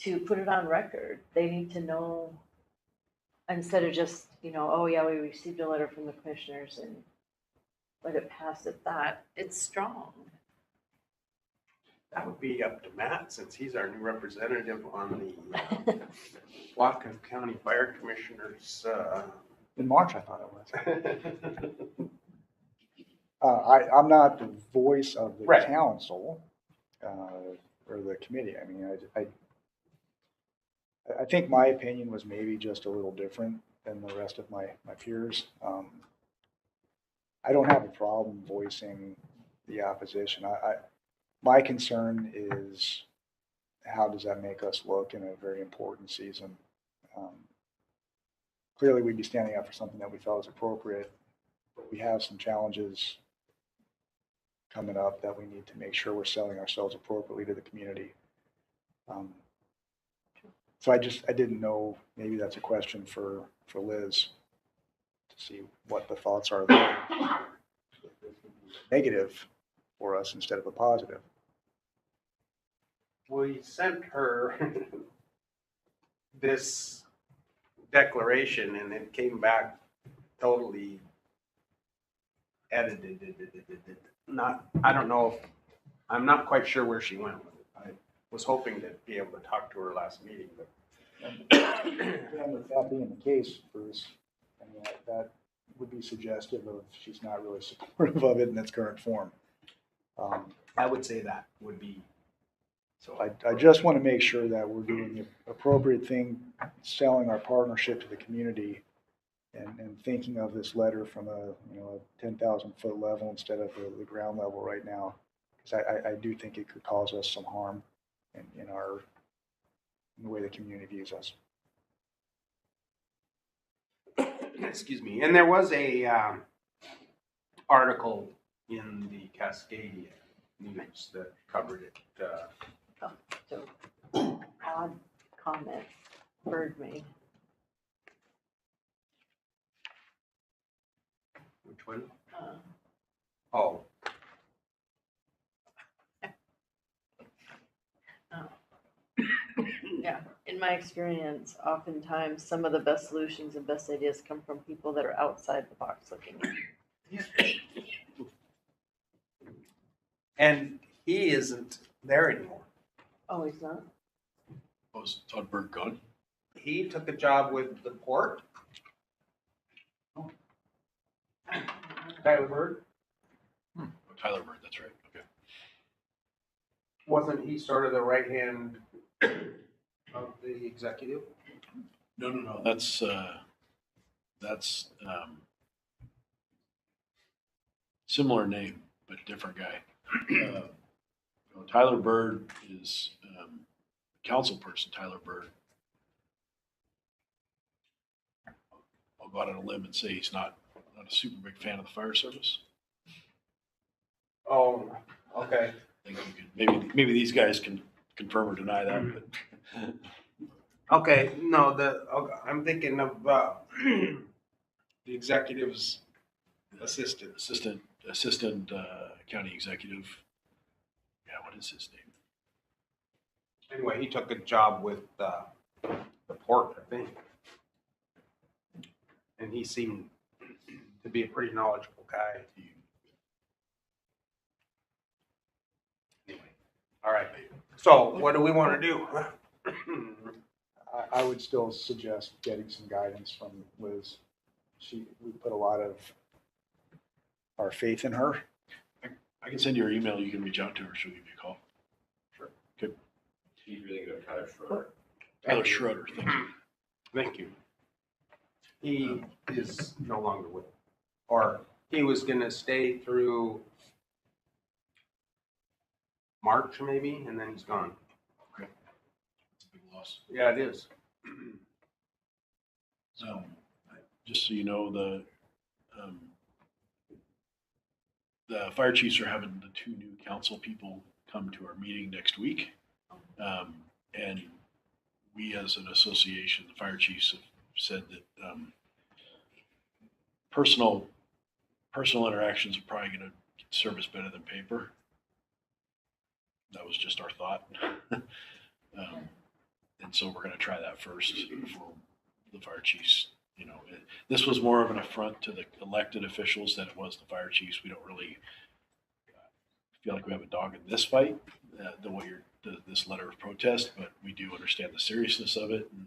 To put it on record, they need to know, instead of just, oh yeah, we received a letter from the commissioners and let it pass at that. It's strong. That would be up to Matt, since he's our new representative on the Whatcom County Fire Commissioners. In March, I thought it was. I'm not the voice of the Right. council or the committee. I mean, I think my opinion was maybe just a little different than the rest of my peers. I don't have a problem voicing the opposition. My concern is, how does that make us look in a very important season? Clearly, we'd be standing up for something that we felt was appropriate, but we have some challenges coming up that we need to make sure we're selling ourselves appropriately to the community. So I didn't know, maybe that's a question for Liz, to see what the thoughts are there. Negative for us instead of a positive. We sent her this declaration and it came back totally edited. I don't know if, I'm not quite sure where she went with it. I was hoping to be able to talk to her last meeting, but. And with that being the case, Bruce, I mean, that would be suggestive of she's not really supportive of it in its current form. I would say that would be. So I just want to make sure that we're doing the appropriate thing, selling our partnership to the community, and thinking of this letter from a 10,000 foot level instead of the ground level right now, because I do think it could cause us some harm in the way the community views us. Excuse me. And there was a article in the Cascadia News that covered it. So odd comment Bird made. Which one? Uh, Oh, Yeah, in my experience, oftentimes some of the best solutions and best ideas come from people that are outside the box looking in. and he isn't there anymore. Oh, he's not? Was Todd Berg gone? He took a job with the port. Tyler Bird. Oh, Tyler Bird, that's right. Okay. Wasn't he sort of the right hand of the executive? No. That's similar name, but different guy. Tyler Bird is council person. Tyler Bird. I'll go out on a limb and say he's not a super big fan of the fire service. Oh, okay. I think you could, maybe these guys can confirm or deny that. But Okay, no, I'm thinking of the executive's assistant. assistant county executive. Yeah, what is his name? Anyway, he took a job with the port, I think. And he seemed to be a pretty knowledgeable guy. Anyway, all right. So what do we want to do? I would still suggest getting some guidance from Liz. We put a lot of our faith in her. I can send you her email. You can reach out to her. She'll give you a call. Sure. Good. He's really good, Tyler Schroeder. Tyler Schroeder. Thank you. Thank you. He is no longer with, or he was gonna stay through March maybe, and then he's gone. Okay. That's a big loss. Yeah, it is. Just so you know, the fire chiefs are having the 2 new council people come to our meeting next week. And we as an association, the fire chiefs have said that personal interactions are probably going to serve us better than paper. That was just our thought. And so we're going to try that first for the fire chiefs. You know, this was more of an affront to the elected officials than it was the fire chiefs. We don't really feel like we have a dog in this fight, this letter of protest, but we do understand the seriousness of it. And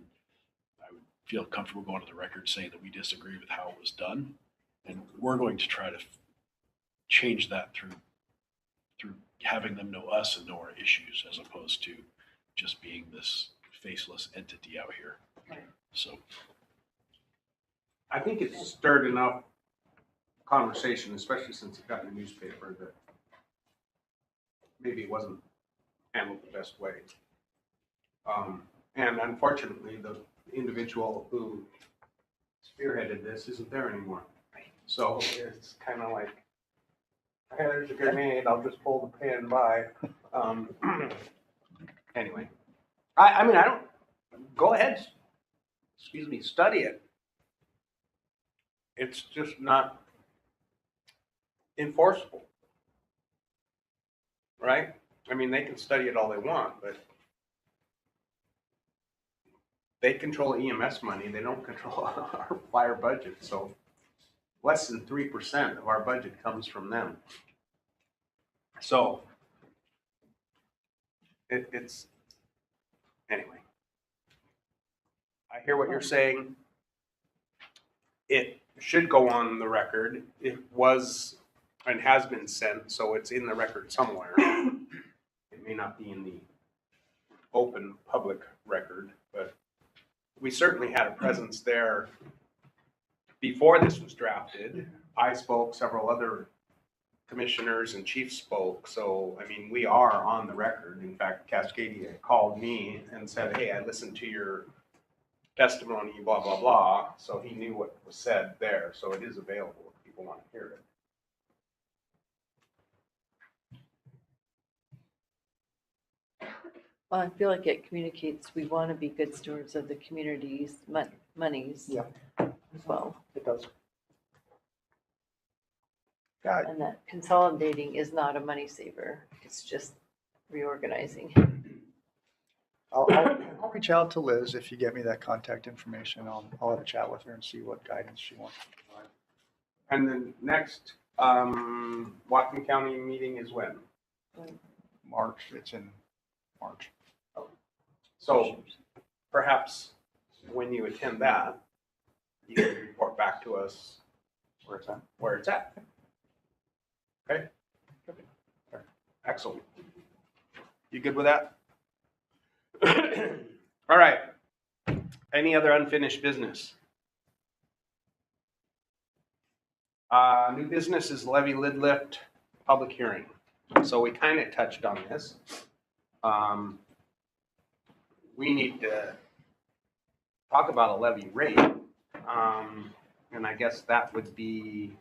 I would feel comfortable going to the record saying that we disagree with how it was done. And we're going to try to change that through having them know us and know our issues, as opposed to just being this faceless entity out here. Right. So I think it's stirred enough conversation, especially since it got in the newspaper, that maybe it wasn't handled the best way. And unfortunately, the individual who spearheaded this isn't there anymore. So it's kind of like, hey, there's a grenade, I'll just pull the pin by. Anyway, I mean, I don't, go ahead, study it. It's just not enforceable, right? I mean, they can study it all they want, but they control EMS money. They don't control our fire budget. So less than 3% of our budget comes from them. So it's, anyway. I hear what you're saying. It should go on the record. It was and has been sent, so it's in the record somewhere. It may not be in the open public record, but we certainly had a presence there before this was drafted. I spoke, several other commissioners and chiefs spoke, so I mean, we are on the record. In fact, Cascadia called me and said, hey, I listened to your testimony, blah, blah, blah. So he knew what was said there. So it is available if people want to hear it. Well, I feel like it communicates we want to be good stewards of the community's monies. Yeah. As well. It does. Yeah, And that consolidating is not a money saver. It's just reorganizing. I'll reach out to Liz if you get me that contact information. I'll have a chat with her and see what guidance she wants. And the next Whatcom County meeting is when? March, it's in March. So perhaps when you attend that, you can report back to us where it's at. Okay? Excellent. You good with that? All right. Any other unfinished business? New business is levy lid lift public hearing. So we kind of touched on this. We need to talk about a levy rate. And I guess that would be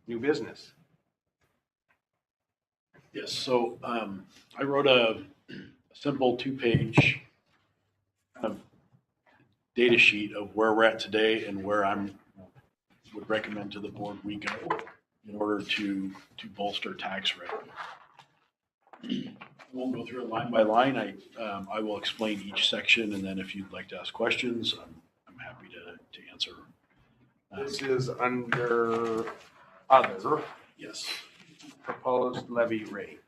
new business. yes, so I wrote a simple 2-page kind of data sheet of where we're at today and where would recommend to the board we go in order to bolster tax revenue. I won't go through it line by line. I will explain each section, and then if you'd like to ask questions, I'm happy to answer. This is under other Yes. proposed levy rate.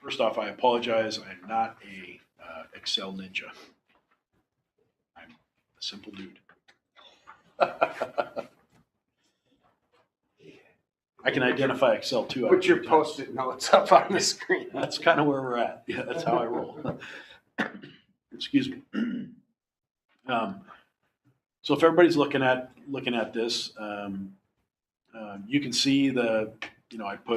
First off, I apologize. I'm not a Excel ninja. I'm a simple dude. I can identify Excel too. Put your Post-it notes up on the screen. That's kind of where we're at. Yeah, that's how I roll. Excuse me. So if everybody's looking at this, you can see I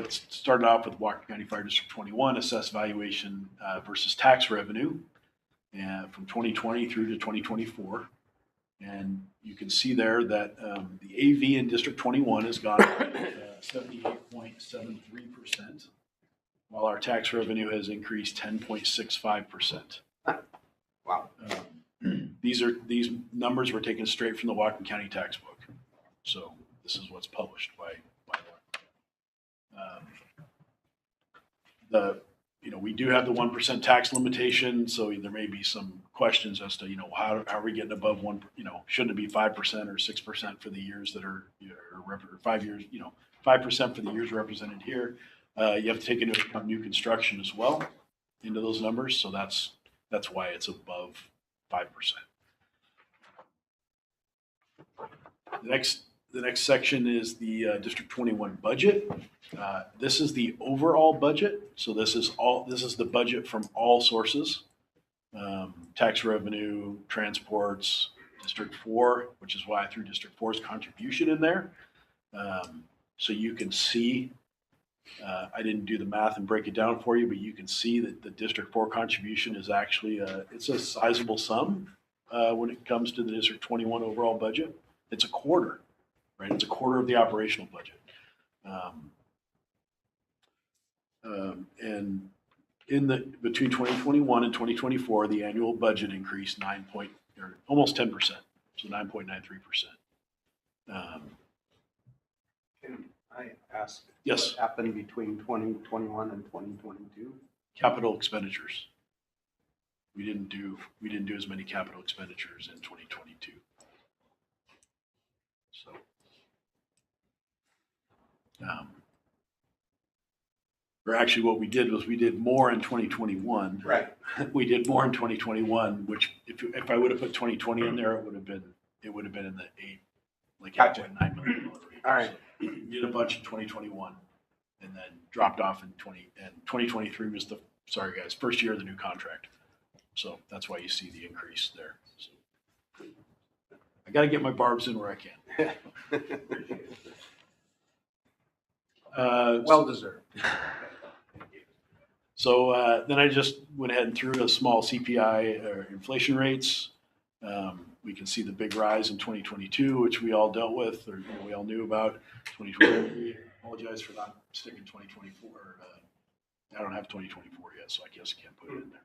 started off with Whatcom County Fire District 21 assessed valuation versus tax revenue from 2020 through to 2024. And you can see there that the AV in District 21 has gone up 78.73%, while our tax revenue has increased 10.65%. Wow. These numbers were taken straight from the Whatcom County tax book. So this is what's published by we do have the 1% tax limitation, so there may be some questions as to, how are we getting above one, shouldn't it be 5% or 6% for the years that are, or 5 years, 5% for the years represented here. You have to take into account new construction as well into those numbers, so that's why it's above 5%. The next section is the District 21 budget. This is the overall budget. So this is the budget from all sources. Tax revenue, transports, District 4, which is why I threw District 4's contribution in there. So you can see, I didn't do the math and break it down for you, but you can see that the District 4 contribution is actually, it's a sizable sum when it comes to the District 21 overall budget. It's a quarter, right? It's a quarter of the operational budget. And between 2021 and 2024, the annual budget increased almost 10%, so 9.93%. Can I ask? Yes. What happened between 2021 and 2022? Capital expenditures. We didn't do as many capital expenditures in 2022. So, or actually what we did was we did more in 2021. Right. We did more in 2021, which if I would have put 2020 in there, it would have been in the Gotcha. $8.9 million range. All right. So we did a bunch in 2021 and then dropped off in 2023 was sorry guys, first year of the new contract. So that's why you see the increase there. So I got to get my barbs in where I can. Well deserved. So then I just went ahead and threw a small CPI or inflation rates. We can see the big rise in 2022, which we all dealt with, or we all knew about. 2023, apologize for not sticking 2024. I don't have 2024 yet, so I guess I can't put it in there.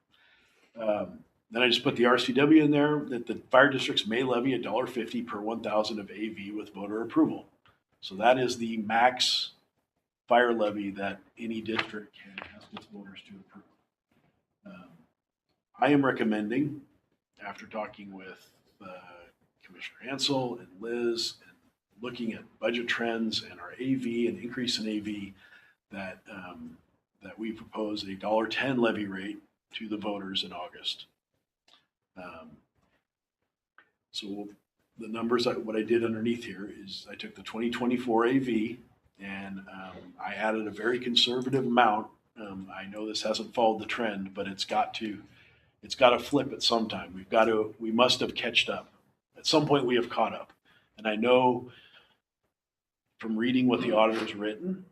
Then I just put the RCW in there that the fire districts may levy $1.50 per 1,000 of AV with voter approval. So that is the max fire levy that any district can ask its voters to approve. I am recommending, after talking with Commissioner Ansel and Liz and looking at budget trends and our AV and increase in AV, that we propose a $1.10 levy rate to the voters in August. So the numbers, what I did underneath here is I took the 2024 AV and I added a very conservative amount. I know this hasn't followed the trend, but it's got to flip at some time. We must have catched up. At some point we have caught up. And I know from reading what the auditor's written,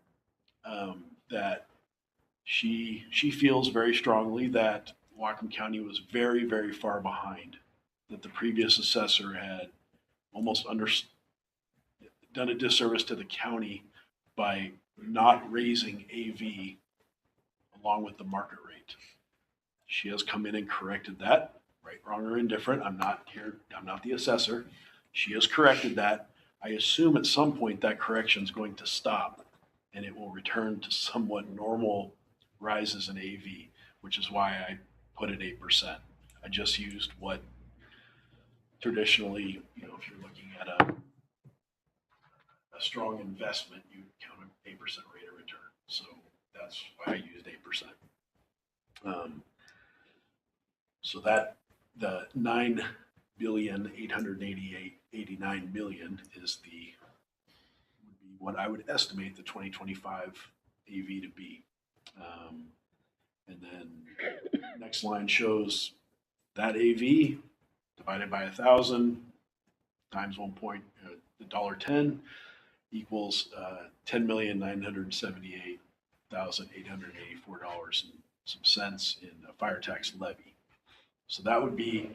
that she feels very strongly that Whatcom County was very, very far behind, that the previous assessor had almost done a disservice to the county by not raising AV along with the market rate. She has come in and corrected that, right, wrong, or indifferent. I'm not the assessor. She has corrected that. I assume at some point that correction is going to stop and it will return to somewhat normal rises in AV, which is why I put it 8%. I just used what traditionally, if you're looking at a strong investment, you count an 8% rate of return. So that's why I used 8%. So that the $9,889,000,000 is would be what I would estimate the 2025 AV to be. And then next line shows that AV divided by 1,000 times $1.10 equals $10,978,884 and some cents in a fire tax levy. So that would be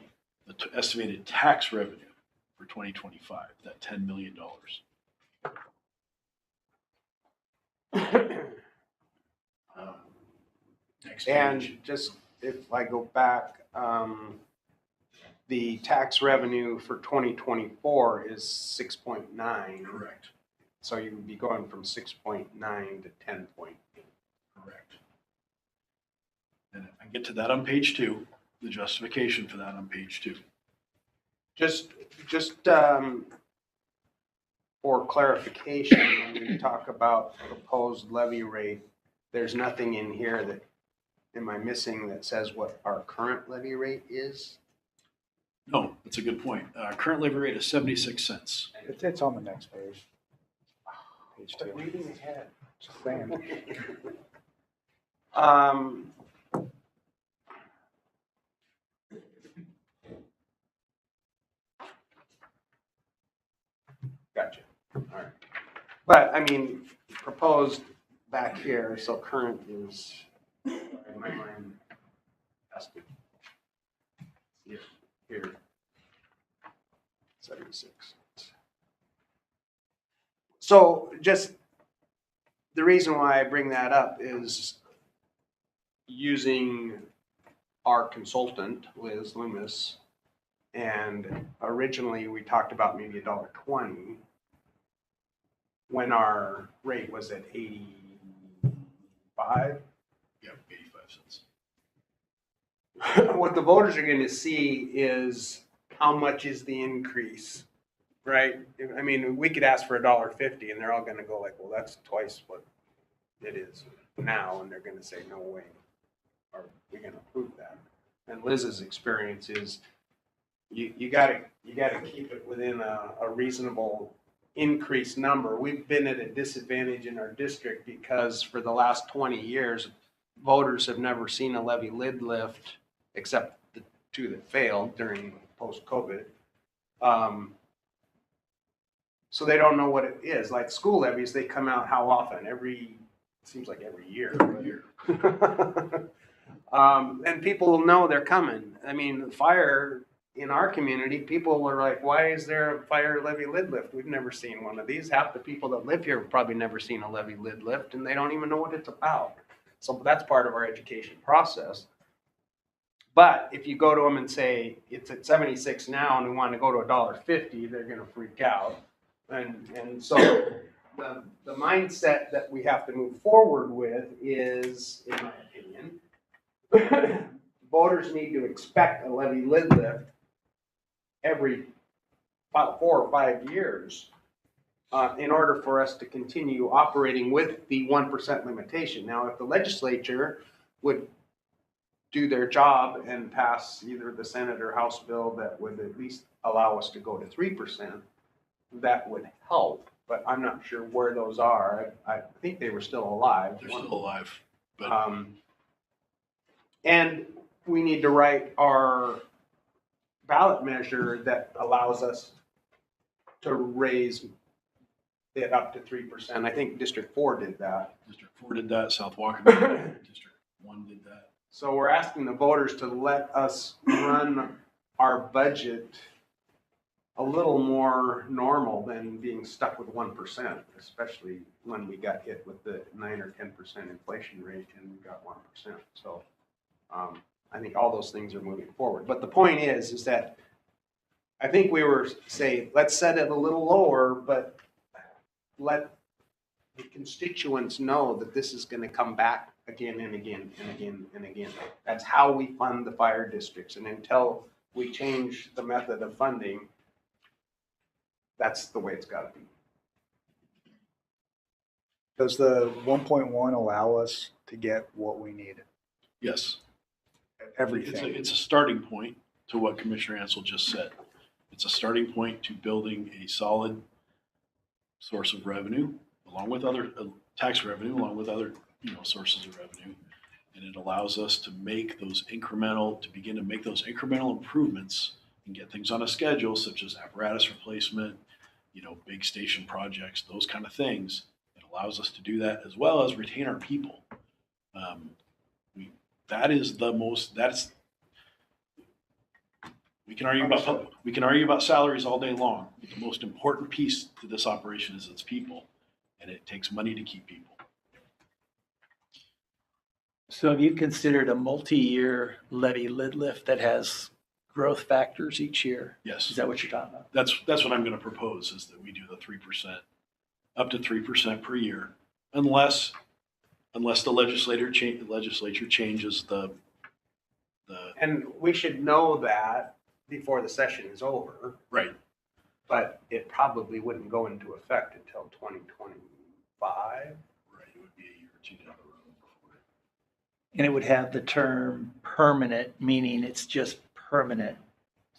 the estimated tax revenue for 2025, that $10 million. Next And page. just if I go back, the tax revenue for 2024 is 6.9. Correct. So you would be going from 6.9 to 10.8. Correct. And I get to that on page 2, the justification for that on page 2. Just for clarification, when we talk about proposed levy rate, there's nothing in here that, am I missing, that says what our current levy rate is? No, that's a good point. Current levy rate is 76 cents. It's on the next page. Page 2. Reading ahead. Just saying. Gotcha. All right. But I mean, proposed back here, so current is, in my mind, has to, yeah, here, 76. So just, the reason why I bring that up is using our consultant, Liz Loomis, and originally we talked about maybe $1.20 when our rate was at 85. Yeah, 85 cents. What the voters are going to see is how much is the increase, right? I mean, we could ask for $1.50 and they're all going to go like, well, that's twice what it is now. And they're going to say, no way. Are we going to prove that? And Liz's experience is you gotta keep it within a reasonable increased number. We've been at a disadvantage in our district because for the last 20 years, voters have never seen a levy lid lift except the two that failed during post-COVID. So they don't know what it is. Like school levies, they come out how often? Seems like every year. And people know they're coming. I mean, fire in our community, people are like, why is there a fire levy lid lift? We've never seen one of these. Half the people that live here have probably never seen a levy lid lift, and they don't even know what it's about. So that's part of our education process. But if you go to them and say, it's at 76 now and we want to go to $1.50, they're going to freak out. And so the mindset that we have to move forward with is, in my opinion, voters need to expect a levy lid lift every about 4 or 5 years in order for us to continue operating with the 1% limitation. Now, if the legislature would do their job and pass either the Senate or House bill that would at least allow us to go to 3%, that would help. But I'm not sure where those are. I think they were still alive. They're still alive. But and we need to write our ballot measure that allows us to raise it up to 3%. I think District 4 did that. District 4 did that. South Walker did that. District 1 did that. So we're asking the voters to let us run our budget a little more normal than being stuck with 1%, especially when we got hit with the 9 or 10% inflation rate and we got 1%. So I think all those things are moving forward. But the point is that I think we were say, let's set it a little lower, but let the constituents know that this is going to come back again and again and again and again. That's how we fund the fire districts. And until we change the method of funding, that's the way it's got to be. Does the 1.1 allow us to get what we need? Yes. Everything. It's a starting point to what Commissioner Ansel just said. It's a starting point to building a solid source of revenue, along with other tax revenue, along with other sources of revenue, and it allows us to make those begin to make those incremental improvements and get things on a schedule, such as apparatus replacement, big station projects, those kind of things. It allows us to do that as well as retain our people. We can argue about salaries all day long, but the most important piece to this operation is its people, and it takes money to keep people. So have you considered a multi-year levy lid lift that has growth factors each year? Yes. Is that what you're talking about? That's what I'm going to propose, is that we do the 3%, up to 3% per year, unless the legislature changes the. And we should know that before the session is over, Right. but it probably wouldn't go into effect until 2025. Right, it would be a year or two down the road before. And it would have the term permanent, meaning it's just permanent,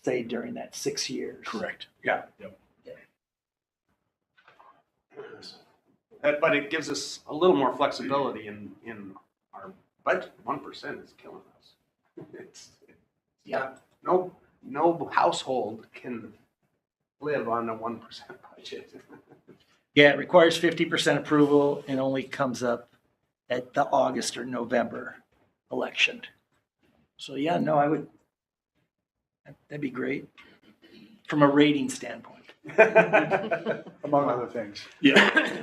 say during that 6 years. Correct. Yeah. Yep. But it gives us a little more flexibility in our budget. 1% is killing us. It's Yeah. no household can live on a 1% budget. Yeah, it requires 50% approval and only comes up at the August or November election. So yeah, no, that'd be great from a rating standpoint. Among other things. Yeah.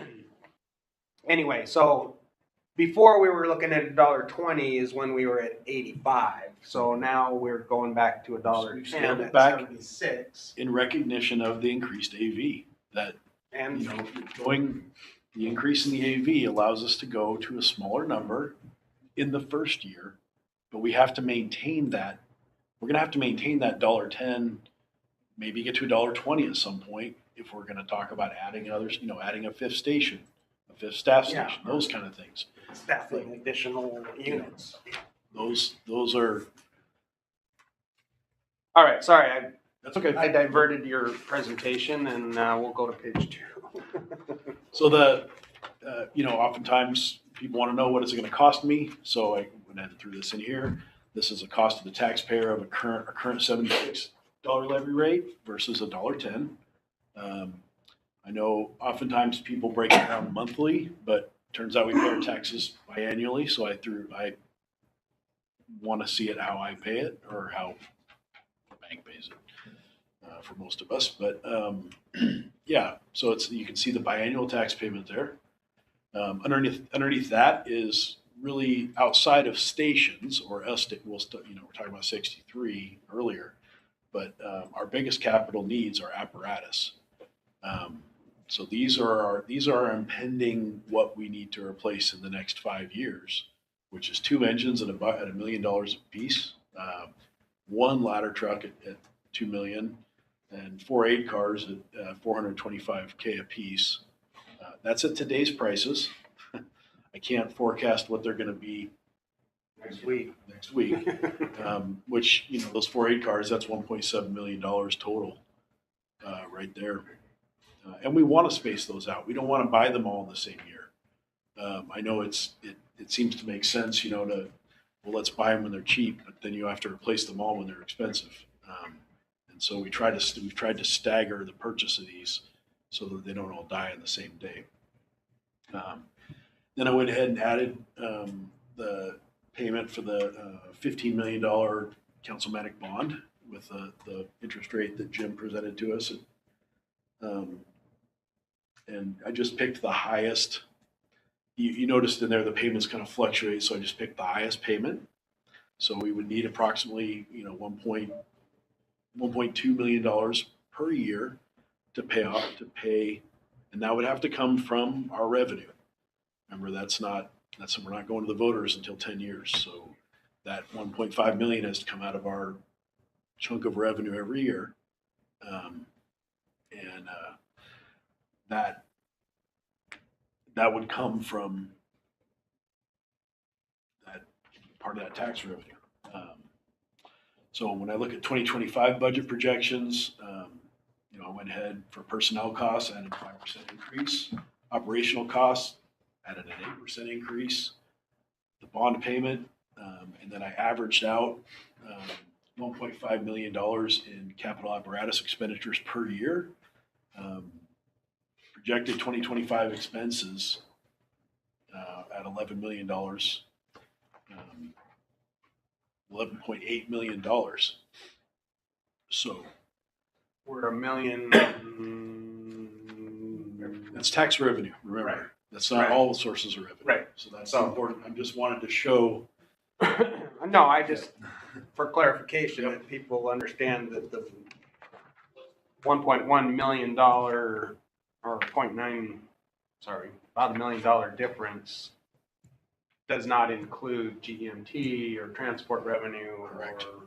Anyway, so before we were looking at $1.20 is when we were at 85. So now we're going back to We've $1.10 scaled it at back. 76. In recognition of the increased AV, that, And the increase in the AV allows us to go to a smaller number in the first year, but we have to maintain that. We're going to have to maintain that $1.10, maybe get to $1.20 at some point if we're going to talk about adding others, adding a fifth station, a fifth staff Yeah. station, those kind of things. staffing additional units. Those are, All right, sorry, that's okay. I diverted your presentation, and we'll go to page 2. So oftentimes people want to know what is it going to cost me. So I went ahead and threw this in here. This is a cost to the taxpayer of a current $76 levy rate versus $1.10. I know oftentimes people break it down monthly, but turns out we pay our taxes biannually. So I want to see it how I pay it, or how the bank pays it for most of us. But yeah, so you can see the biannual tax payment there. Underneath that is really outside of stations or we're talking about 63 earlier, but our biggest capital needs are apparatus. So these are our impending what we need to replace in the next 5 years, which is 2 engines at $1 million a piece, 1 ladder truck at $2 million, and 4 8 cars at $425K a piece. That's at today's prices. I can't forecast what they're going to be Next week. Which, those 4 8 cars, that's $1.7 million total right there. And we want to space those out. We don't want to buy them all in the same year. I know it seems to make sense, let's buy them when they're cheap, but then you have to replace them all when they're expensive. And so we've tried to stagger the purchase of these so that they don't all die on the same day. Then I went ahead and added the payment for the $15 million councilmatic bond with the interest rate that Jim presented to us. And I just picked the highest. You noticed in there the payments kind of fluctuate, so I just picked the highest payment. So we would need approximately $1.2 million per year to pay, and that would have to come from our revenue. Remember, we're not going to the voters until 10 years. So that 1.5 million has to come out of our chunk of revenue every year. That would come from that part of that tax revenue. So when I look at 2025 budget projections, I went ahead for personnel costs, added 5% increase. Operational costs, added an 8% increase. The bond payment, and then I averaged out $1.5 million in capital apparatus expenditures per year. Projected 2025 expenses at $11 million, $11.8 million. So We're $1 million. that's tax revenue, remember. Right. That's not all the sources of revenue. Right. So that's So- important. I just wanted to show. No, I just, for clarification, that people understand that the $1.1 million or 0.9, sorry, about $1 million difference does not include GMT or transport revenue Correct. or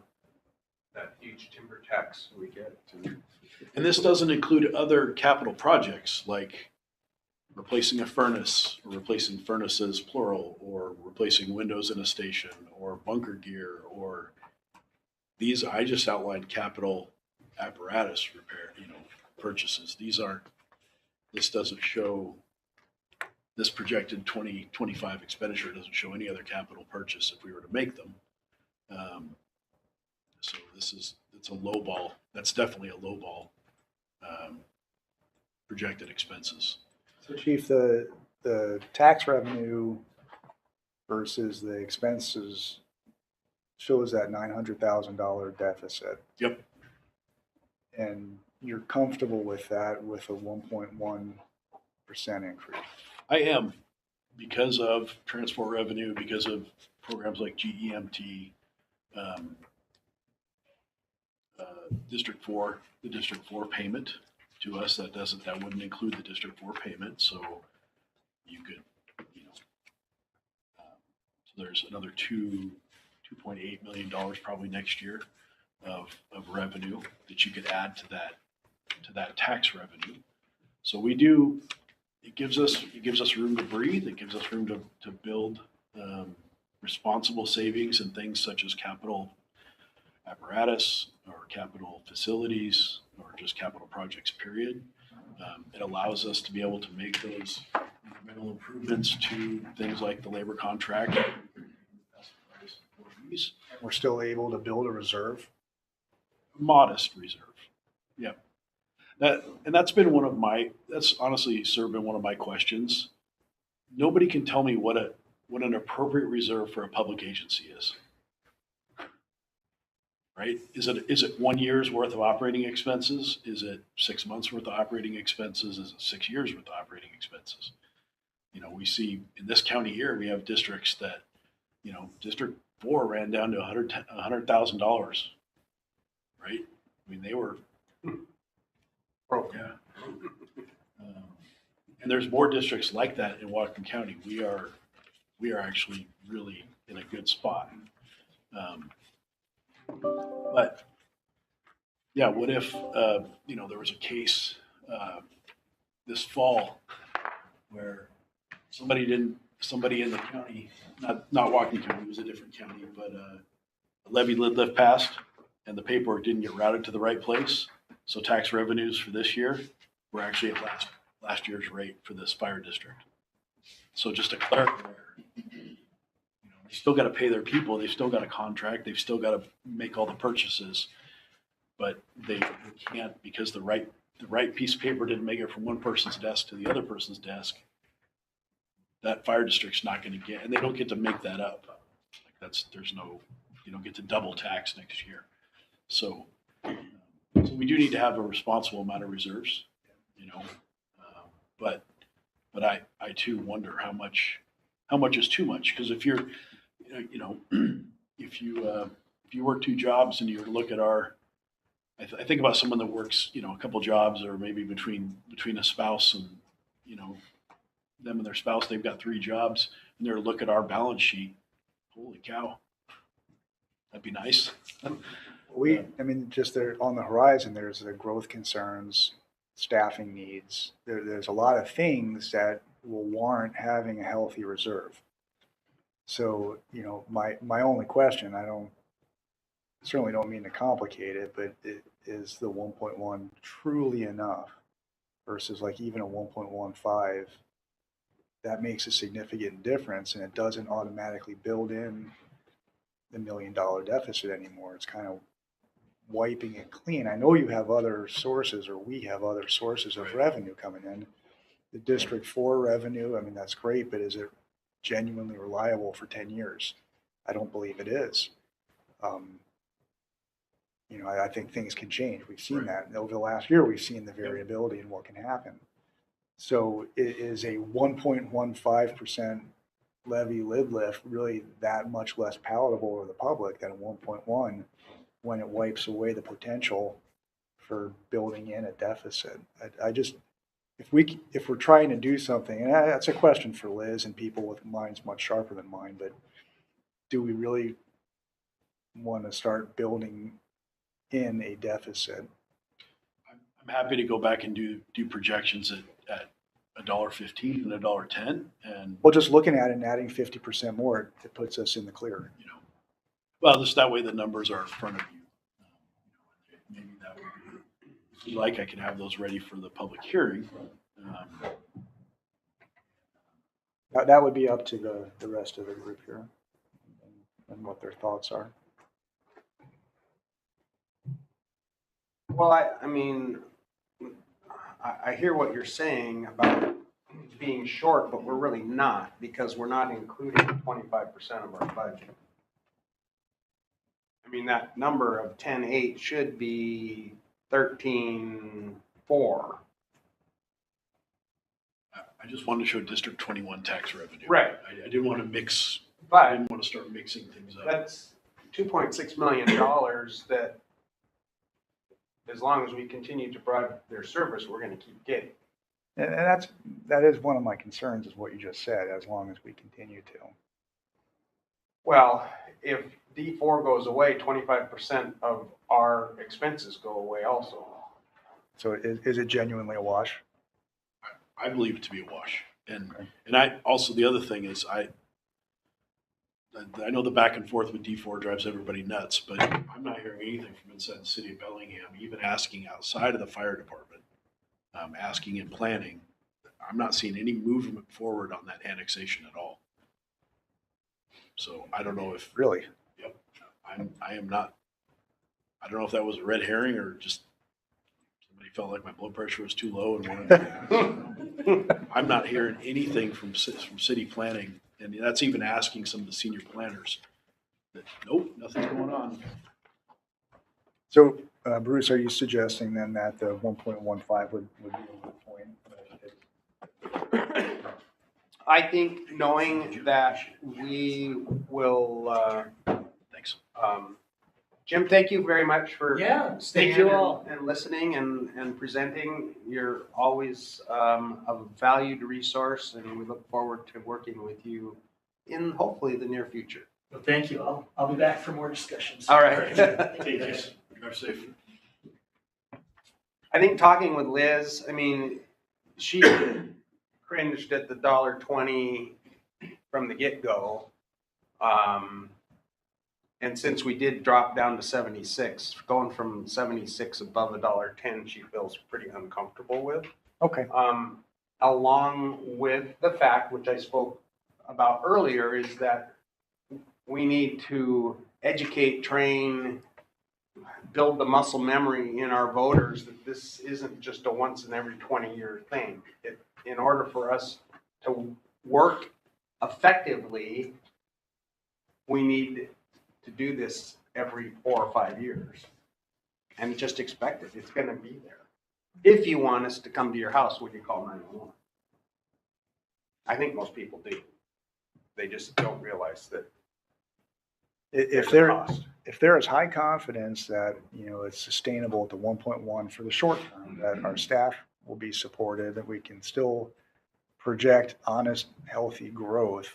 that huge timber tax we get. And this doesn't include other capital projects like replacing a furnace, or replacing furnaces plural, or replacing windows in a station, or bunker gear, or these, I just outlined capital apparatus repair, purchases. These aren't, this doesn't show, this projected 2025 expenditure doesn't show any other capital purchase if we were to make them. So it's a low ball. That's definitely a low ball projected expenses. So Chief, the tax revenue versus the expenses shows that $900,000 deficit. Yep. And you're comfortable with that with a 1.1% increase? I am, because of transport revenue, because of programs like GEMT, District 4, the District 4 payment to us, that wouldn't include the District 4 payment, so you could, so there's another $2.8 million probably next year of revenue that you could add to that tax revenue. So we do, it gives us room to breathe. It gives us room to build responsible savings in things such as capital apparatus or capital facilities or just capital projects, period. It allows us to be able to make those incremental improvements to things like the labor contract. We're still able to build a reserve? Modest reserve. Yep. That's been that's honestly sort of been one of my questions. Nobody can tell me what an appropriate reserve for a public agency is. Right? Is it 1 year's worth of operating expenses? Is it 6 months worth of operating expenses? Is it 6 years worth of operating expenses? We see in this county here, we have districts that, District 4 ran down to $100,000. Right? I mean, they were broke. Yeah. And there's more districts like that in Whatcom County. We are actually really in a good spot. But yeah, what if, there was a case this fall where somebody in the county, not Whatcom County, it was a different county, but a levy lift passed and the paperwork didn't get routed to the right place. So tax revenues for this year were actually at last year's rate for this fire district. So just to clarify, they still got to pay their people. They've still got a contract. They've still got to make all the purchases, but they can't, because the right piece of paper didn't make it from one person's desk to the other person's desk. That fire district's not going to get, and they don't get to make that up. You don't get to double tax next year. So we do need to have a responsible amount of reserves, but I too wonder how much is too much, because if you're, if you work 2 jobs and you look at I think about someone that works, a couple jobs, or maybe between a spouse and, them and their spouse, they've got 3 jobs, and they're look at our balance sheet. Holy cow. That'd be nice. Just there on the horizon, there's the growth concerns, staffing needs. There's a lot of things that will warrant having a healthy reserve. So, my only question, certainly don't mean to complicate it, but is the 1.1 truly enough versus like even a 1.15? That makes a significant difference, and it doesn't automatically build in the $1 million deficit anymore. It's kind of wiping it clean. I know you have other sources, or we have other sources of revenue coming in. The District 4 revenue, that's great, but is it genuinely reliable for 10 years? I don't believe it is. I think things can change. We've seen that. Over the last year, we've seen the variability in what can happen. So is a 1.15% levy lid lift really that much less palatable to the public than a 1.1 when it wipes away the potential for building in a deficit. I just, if we're trying to do something, and that's a question for Liz and people with minds much sharper than mine, but do we really want to start building in a deficit? I'm happy to go back and do projections at $1.15 and $1.10, and Well, just looking at it and adding 50% more, it puts us in the clear. well, just that way the numbers are in front of you. Maybe that would be, if you like, I can have those ready for the public hearing. That would be up to the rest of the group here and what their thoughts are. Well, I mean, I hear what you're saying about being short, but we're really not, because we're not including 25% of our budget. I mean, that number of 10.8 should be 13.4. I just wanted to show District 21 tax revenue. Right. I didn't want to mix, I But didn't want to start mixing things up. that's $2.6 million that, as long as we continue to provide their service, we're going to keep getting. And that is one of my concerns, is what you just said, as long as we continue to. Well, if D4 goes away, 25% of our expenses go away also. So is it genuinely a wash? I believe it to be a wash. And I also, the other thing is I know the back and forth with D4 drives everybody nuts, but I'm not hearing anything from inside the city of Bellingham, even asking outside of the fire department, asking in planning. I'm not seeing any movement forward on that annexation at all. So I don't know if, Really? yep, I am not, I don't know if that was a red herring or just somebody felt like my blood pressure was too low and wanted to. I'm not hearing anything from city planning, and that's even asking some of the senior planners that, nope, nothing's going on. So, Bruce, are you suggesting then that the 1.15 would be a good point? I think knowing that we will, Thanks. Jim, thank you very much for Yeah, staying thank you all. and listening and presenting. You're always a valued resource, and we look forward to working with you in hopefully the near future. Well, thank you. I'll be back for more discussions. All right. Take care. Drive safe. I think talking with Liz, I mean, she cringed at the $1.20 from the get-go. And since we did drop down to 76, going from 76 above $1.10, she feels pretty uncomfortable with. Okay. Along with the fact, which I spoke about earlier, is that we need to educate, train, build the muscle memory in our voters that this isn't just a once in every 20-year thing. In order for us to work effectively, we need to do this every 4 or 5 years. And just expect it. It's going to be there. If you want us to come to your house, we can call 911. I think most people do. They just don't realize that If there's a cost. if there is high confidence that, it's sustainable at the 1.1 for the short term, that our staff will be supported, that we can still project honest, healthy growth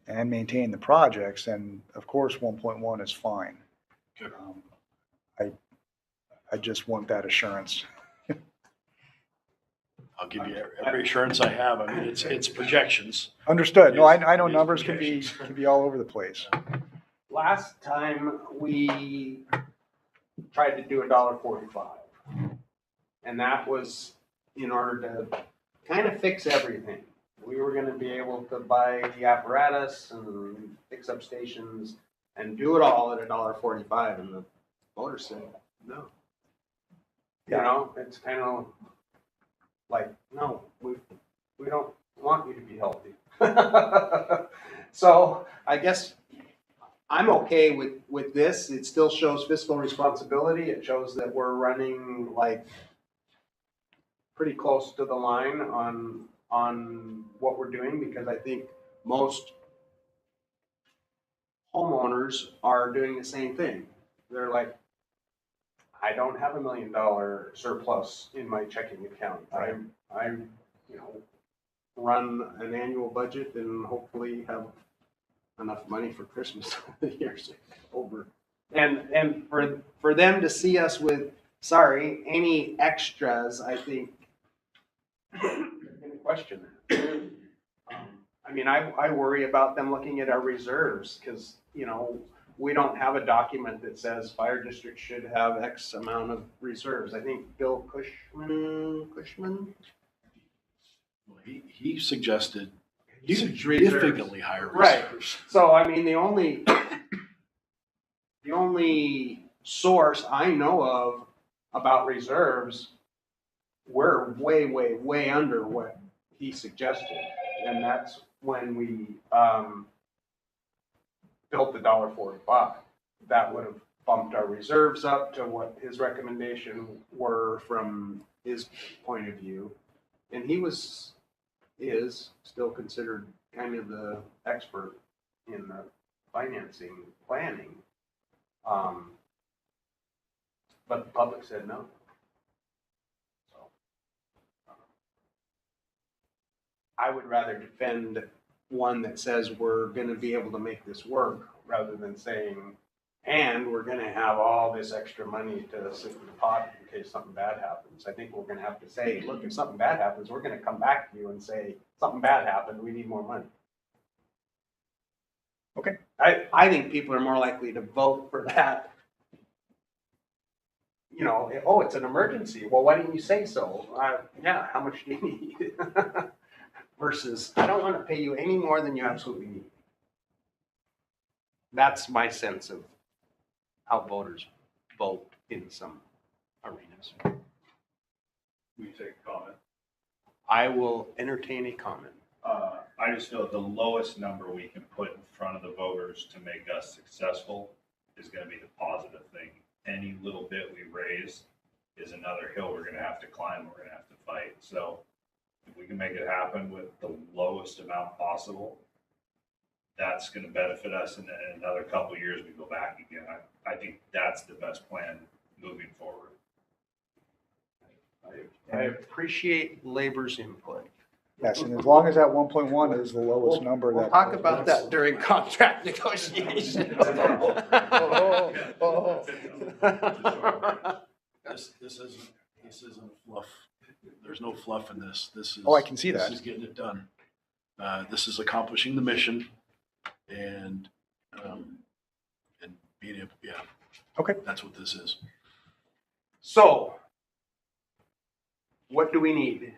and maintain the projects, then of course 1.1 is fine. Good. I just want that assurance. I'll give you every assurance I have. I mean, it's projections. Understood. No, I know It is numbers projections. can be all over the place. Last time we tried to do $1.45, and that was in order to kind of fix everything. We were going to be able to buy the apparatus and fix up stations and do it all at $1.45, and the voters said no. It's kind of like, no, we don't want you to be healthy. So I guess I'm okay with this. It still shows fiscal responsibility. It shows that we're running like pretty close to the line on what we're doing, because I think most homeowners are doing the same thing. They're like, I don't have $1 million surplus in my checking account. I, run an annual budget and hopefully have enough money for Christmas the year's over. And for them to see us with, sorry, any extras, I think, in question that. I mean, I worry about them looking at our reserves because, we don't have a document that says fire district should have X amount of reserves. I think Bill Cushman? Well, he suggested Huge significantly higher Right. reserves. So, I mean, the only source I know of about reserves, we're way, way, way under what he suggested. And that's when we built the $1.45. That would have bumped our reserves up to what his recommendation were from his point of view. And he is still considered kind of the expert in the financing planning. But the public said no. So I would rather defend one that says we're going to be able to make this work rather than saying, and we're going to have all this extra money to sit in the pot in case something bad happens. I think we're going to have to say, look, if something bad happens, we're going to come back to you and say, something bad happened, we need more money. Okay. I think people are more likely to vote for that. Oh, it's an emergency. Well, why didn't you say so? Yeah, how much do you need? Versus, I don't want to pay you any more than you absolutely need. That's my sense of how voters vote in some arenas. We take a comment. I will entertain a comment. I just feel that the lowest number we can put in front of the voters to make us successful is going to be the positive thing. Any little bit we raise is another hill we're going to have to climb, we're going to have to fight. So if we can make it happen with the lowest amount possible, that's going to benefit us. And then in another couple of years, we go back again. I think that's the best plan moving forward. I appreciate labor's input. Yes, and as long as that 1.1 is the lowest number We'll that. talk about that during contract negotiations. This isn't fluff. There's no fluff in this. This is. Oh, I can see that. This is getting it done. This is accomplishing the mission and being able, yeah. Okay. That's what this is. So, what do we need?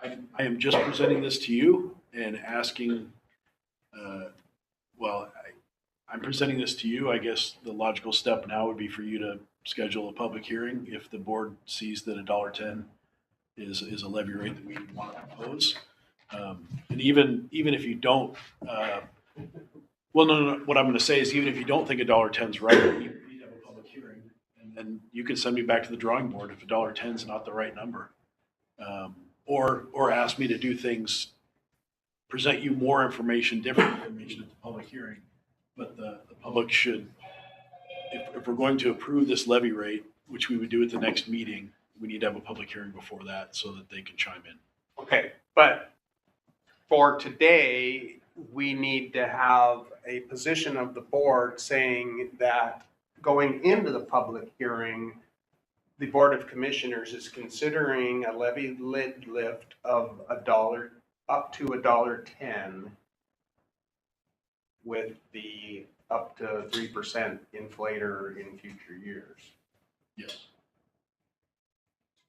I am just presenting this to you and asking, I'm presenting this to you. I guess the logical step now would be for you to schedule a public hearing if the board sees that $1.10 is a levy rate that we want to propose. And even if you don't, no. What I'm going to say is even if you don't think $1.10 is right, you need to have a public hearing, and then you can send me back to the drawing board if $1.10 is not the right number. Or ask me to do things, present you more information, different information at the public hearing. But the public should, if we're going to approve this levy rate, which we would do at the next meeting, we need to have a public hearing before that so that they can chime in. Okay, but for today, we need to have a position of the board saying that going into the public hearing, the Board of Commissioners is considering a levy lid lift of $1 up to $1.10 with the up to 3% inflator in future years. Yes.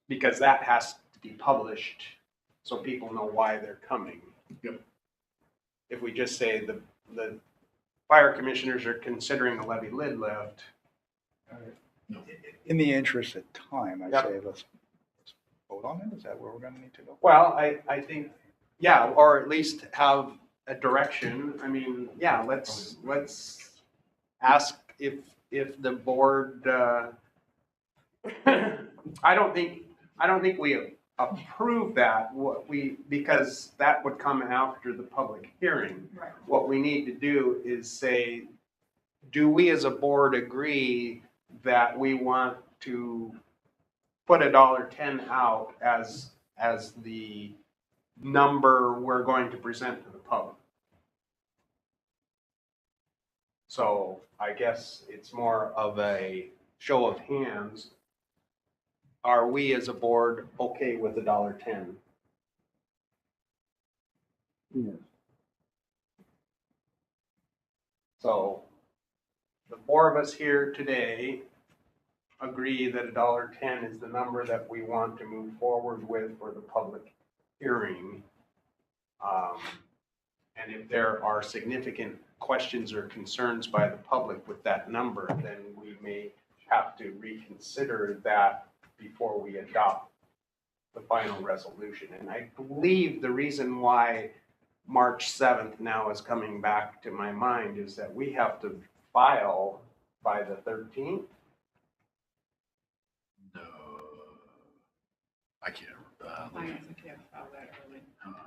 Because that has to be published so people know why they're coming. Yep. If we just say the fire commissioners are considering a levy lid lift. In the interest of time, I Yep. say let's vote on it. Is that where we're going to need to go? Well, I think, yeah, or at least have a direction. I mean, yeah, let's ask if the board, I don't think we approve that, because that would come after the public hearing. Right. What we need to do is say do we as a board agree that we want to put $1.10 out as the number we're going to present to the public? So I guess it's more of a show of hands. Are we as a board okay with $1.10? Yes. So the four of us here today agree that $1.10 is the number that we want to move forward with for the public hearing. And if there are significant questions or concerns by the public with that number, then we may have to reconsider that before we adopt the final resolution. And I believe the reason why March 7th now is coming back to my mind is that we have to file by the 13th. No, I can't.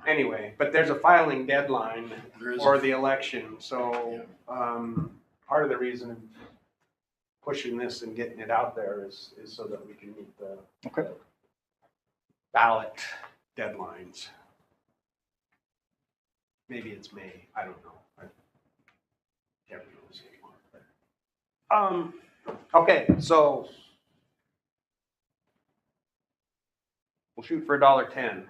Anyway, but there's a filing deadline There is for the election, so part of the reason of pushing this and getting it out there is so that we can meet the Okay. ballot deadlines. Maybe it's May, I don't know. I can't remember this anymore. Okay, so we'll shoot for $1.10.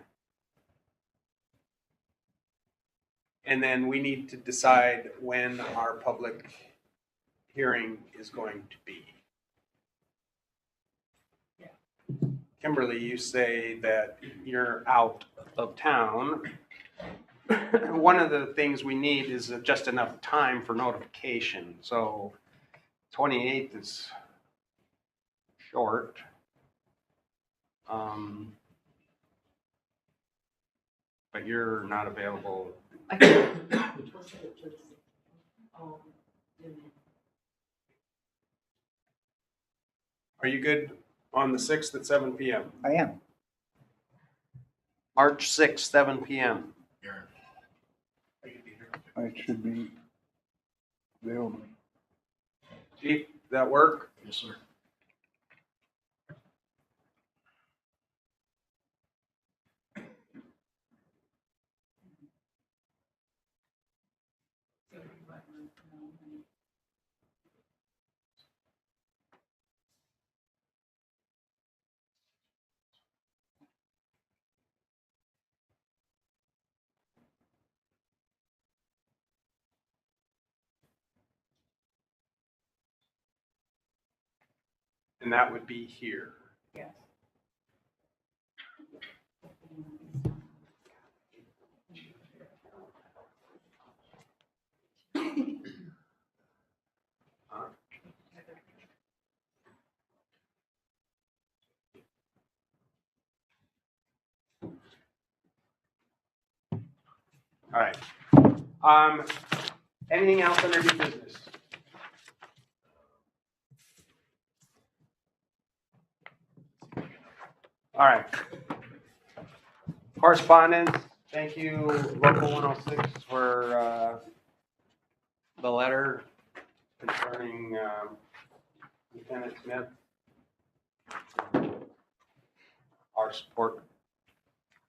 And then we need to decide when our public hearing is going to be. Kimberly, you say that you're out of town. One of the things we need is just enough time for notification. So 28th is short. But you're not available. Are you good on the 6th at 7 p.m.? I am. March 6th, 7 p.m. Aaron. I should be available. Chief, that work? Yes, sir. And that would be here. Yes. All right. Anything else under new business? All right. Correspondence, thank you, Local 106, for the letter concerning Lieutenant Smith. Our support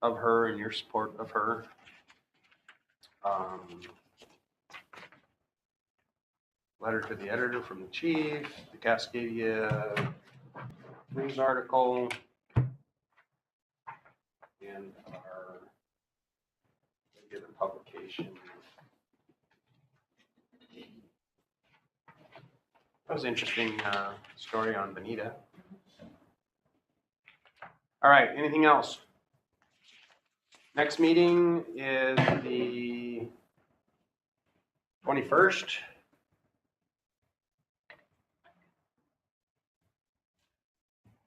of her and your support of her. Letter to the editor from the chief, the Cascadia news article, and our regular publication. That was an interesting story on Bonita. All right, anything else? Next meeting is the 21st.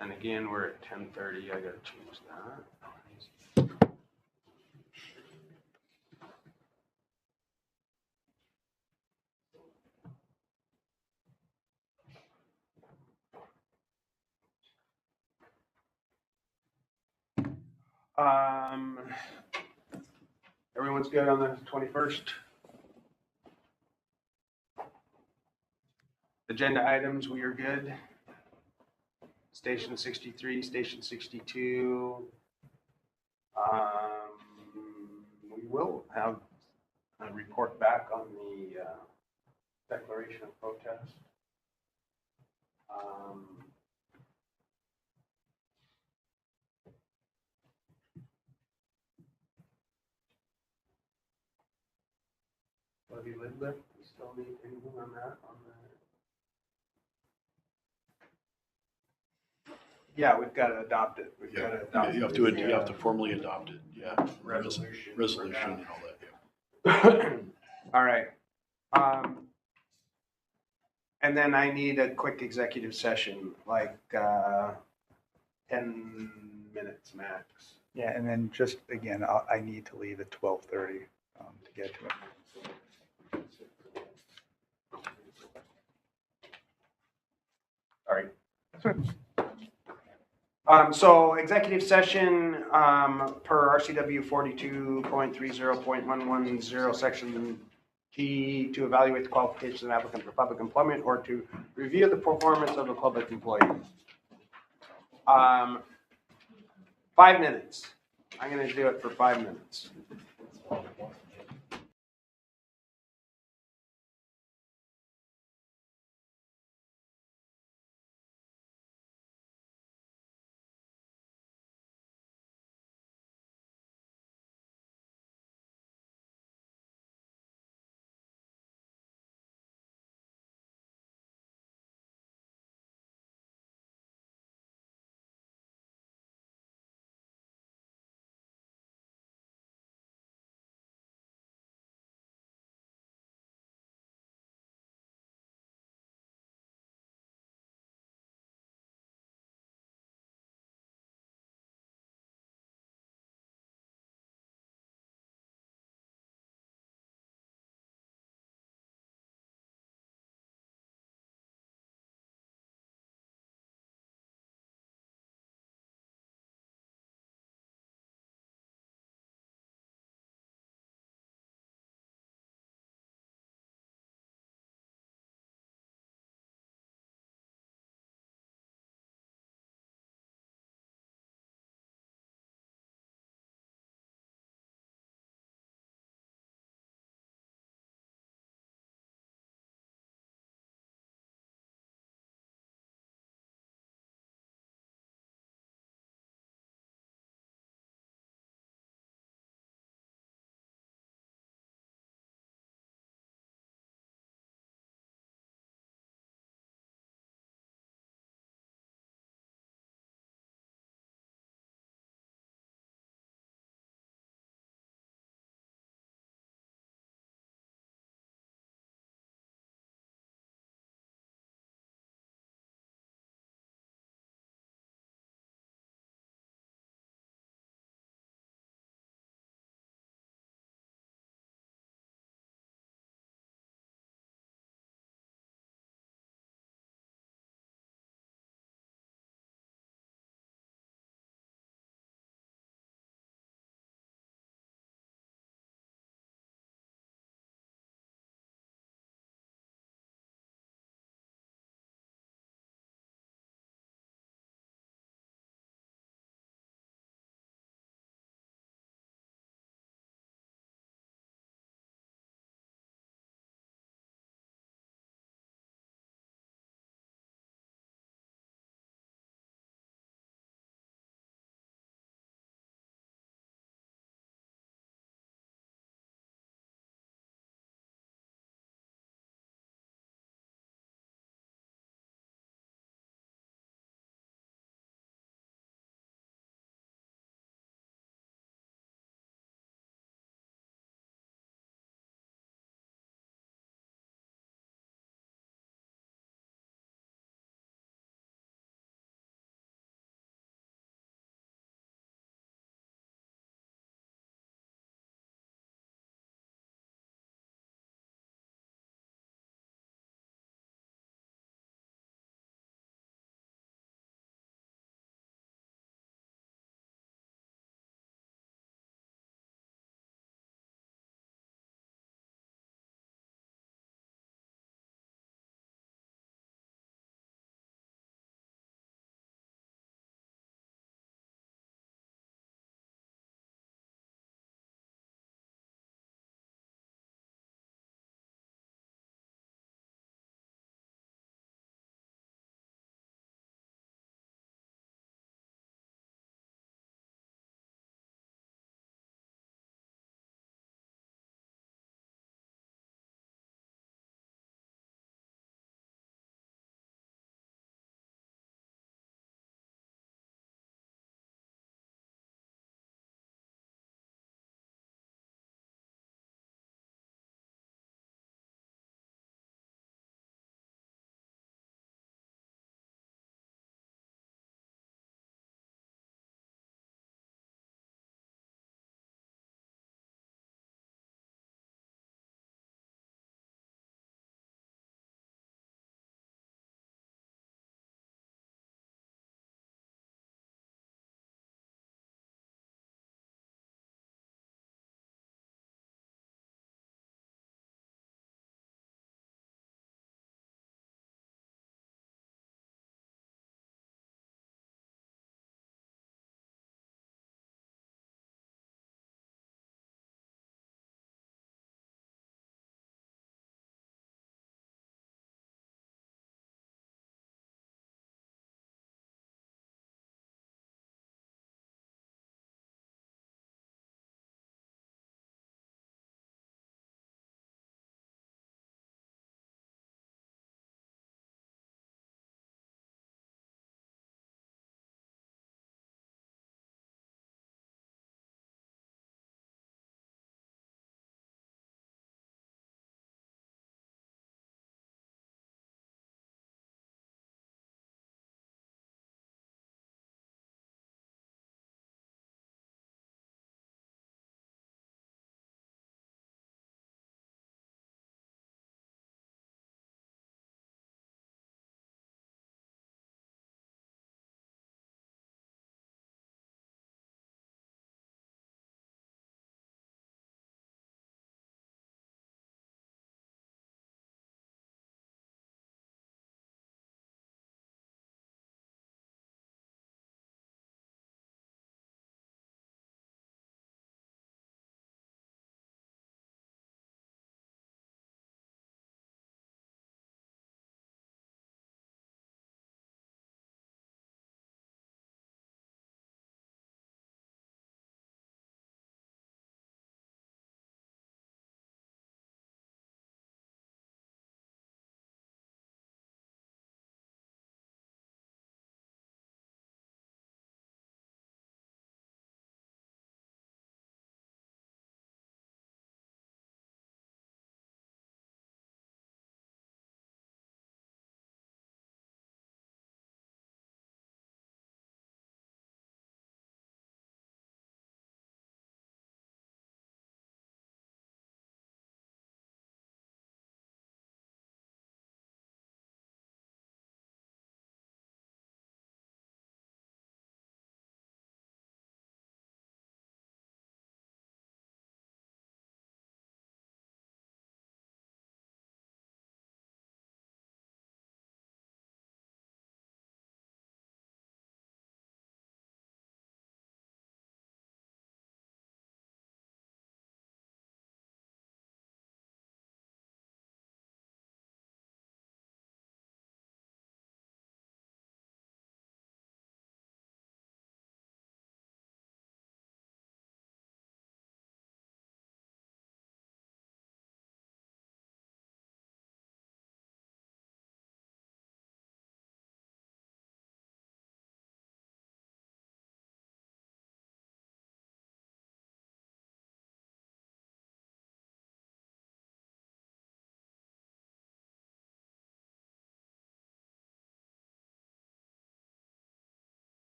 And again, we're at 10:30. I gotta change that. Everyone's good on the 21st? Agenda items, we are good. Station 63, Station 62. We will have a report back on the declaration of protest. Levy lid lift, we still need anything on that? Yeah, we've got to adopt it. We've got to adopt You have to formally adopt it, yeah. Resolution. Resolution and all that, yeah. All right. And then I need a quick executive session, like 10 minutes max. Yeah, and then just, again, I need to leave at 12:30 to get to it. All right. So executive session, per RCW 42.30.110, section G, to evaluate the qualifications of an applicant for public employment or to review the performance of a public employee. 5 minutes. I'm going to do it for 5 minutes.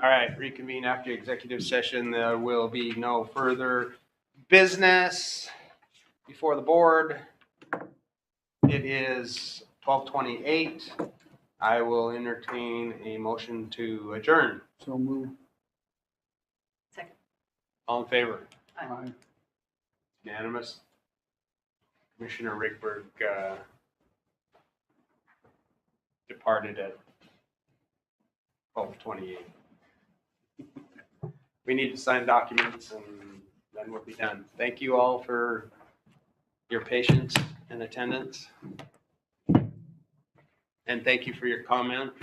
All right, reconvene after executive session. There will be no further business before the board. It is 12:28. I will entertain a motion to adjourn. So move. Second. All in favor? Aye. Unanimous. Commissioner Rickberg departed at 12:28. We need to sign documents and then we'll be done. Thank you all for your patience and attendance. And thank you for your comment.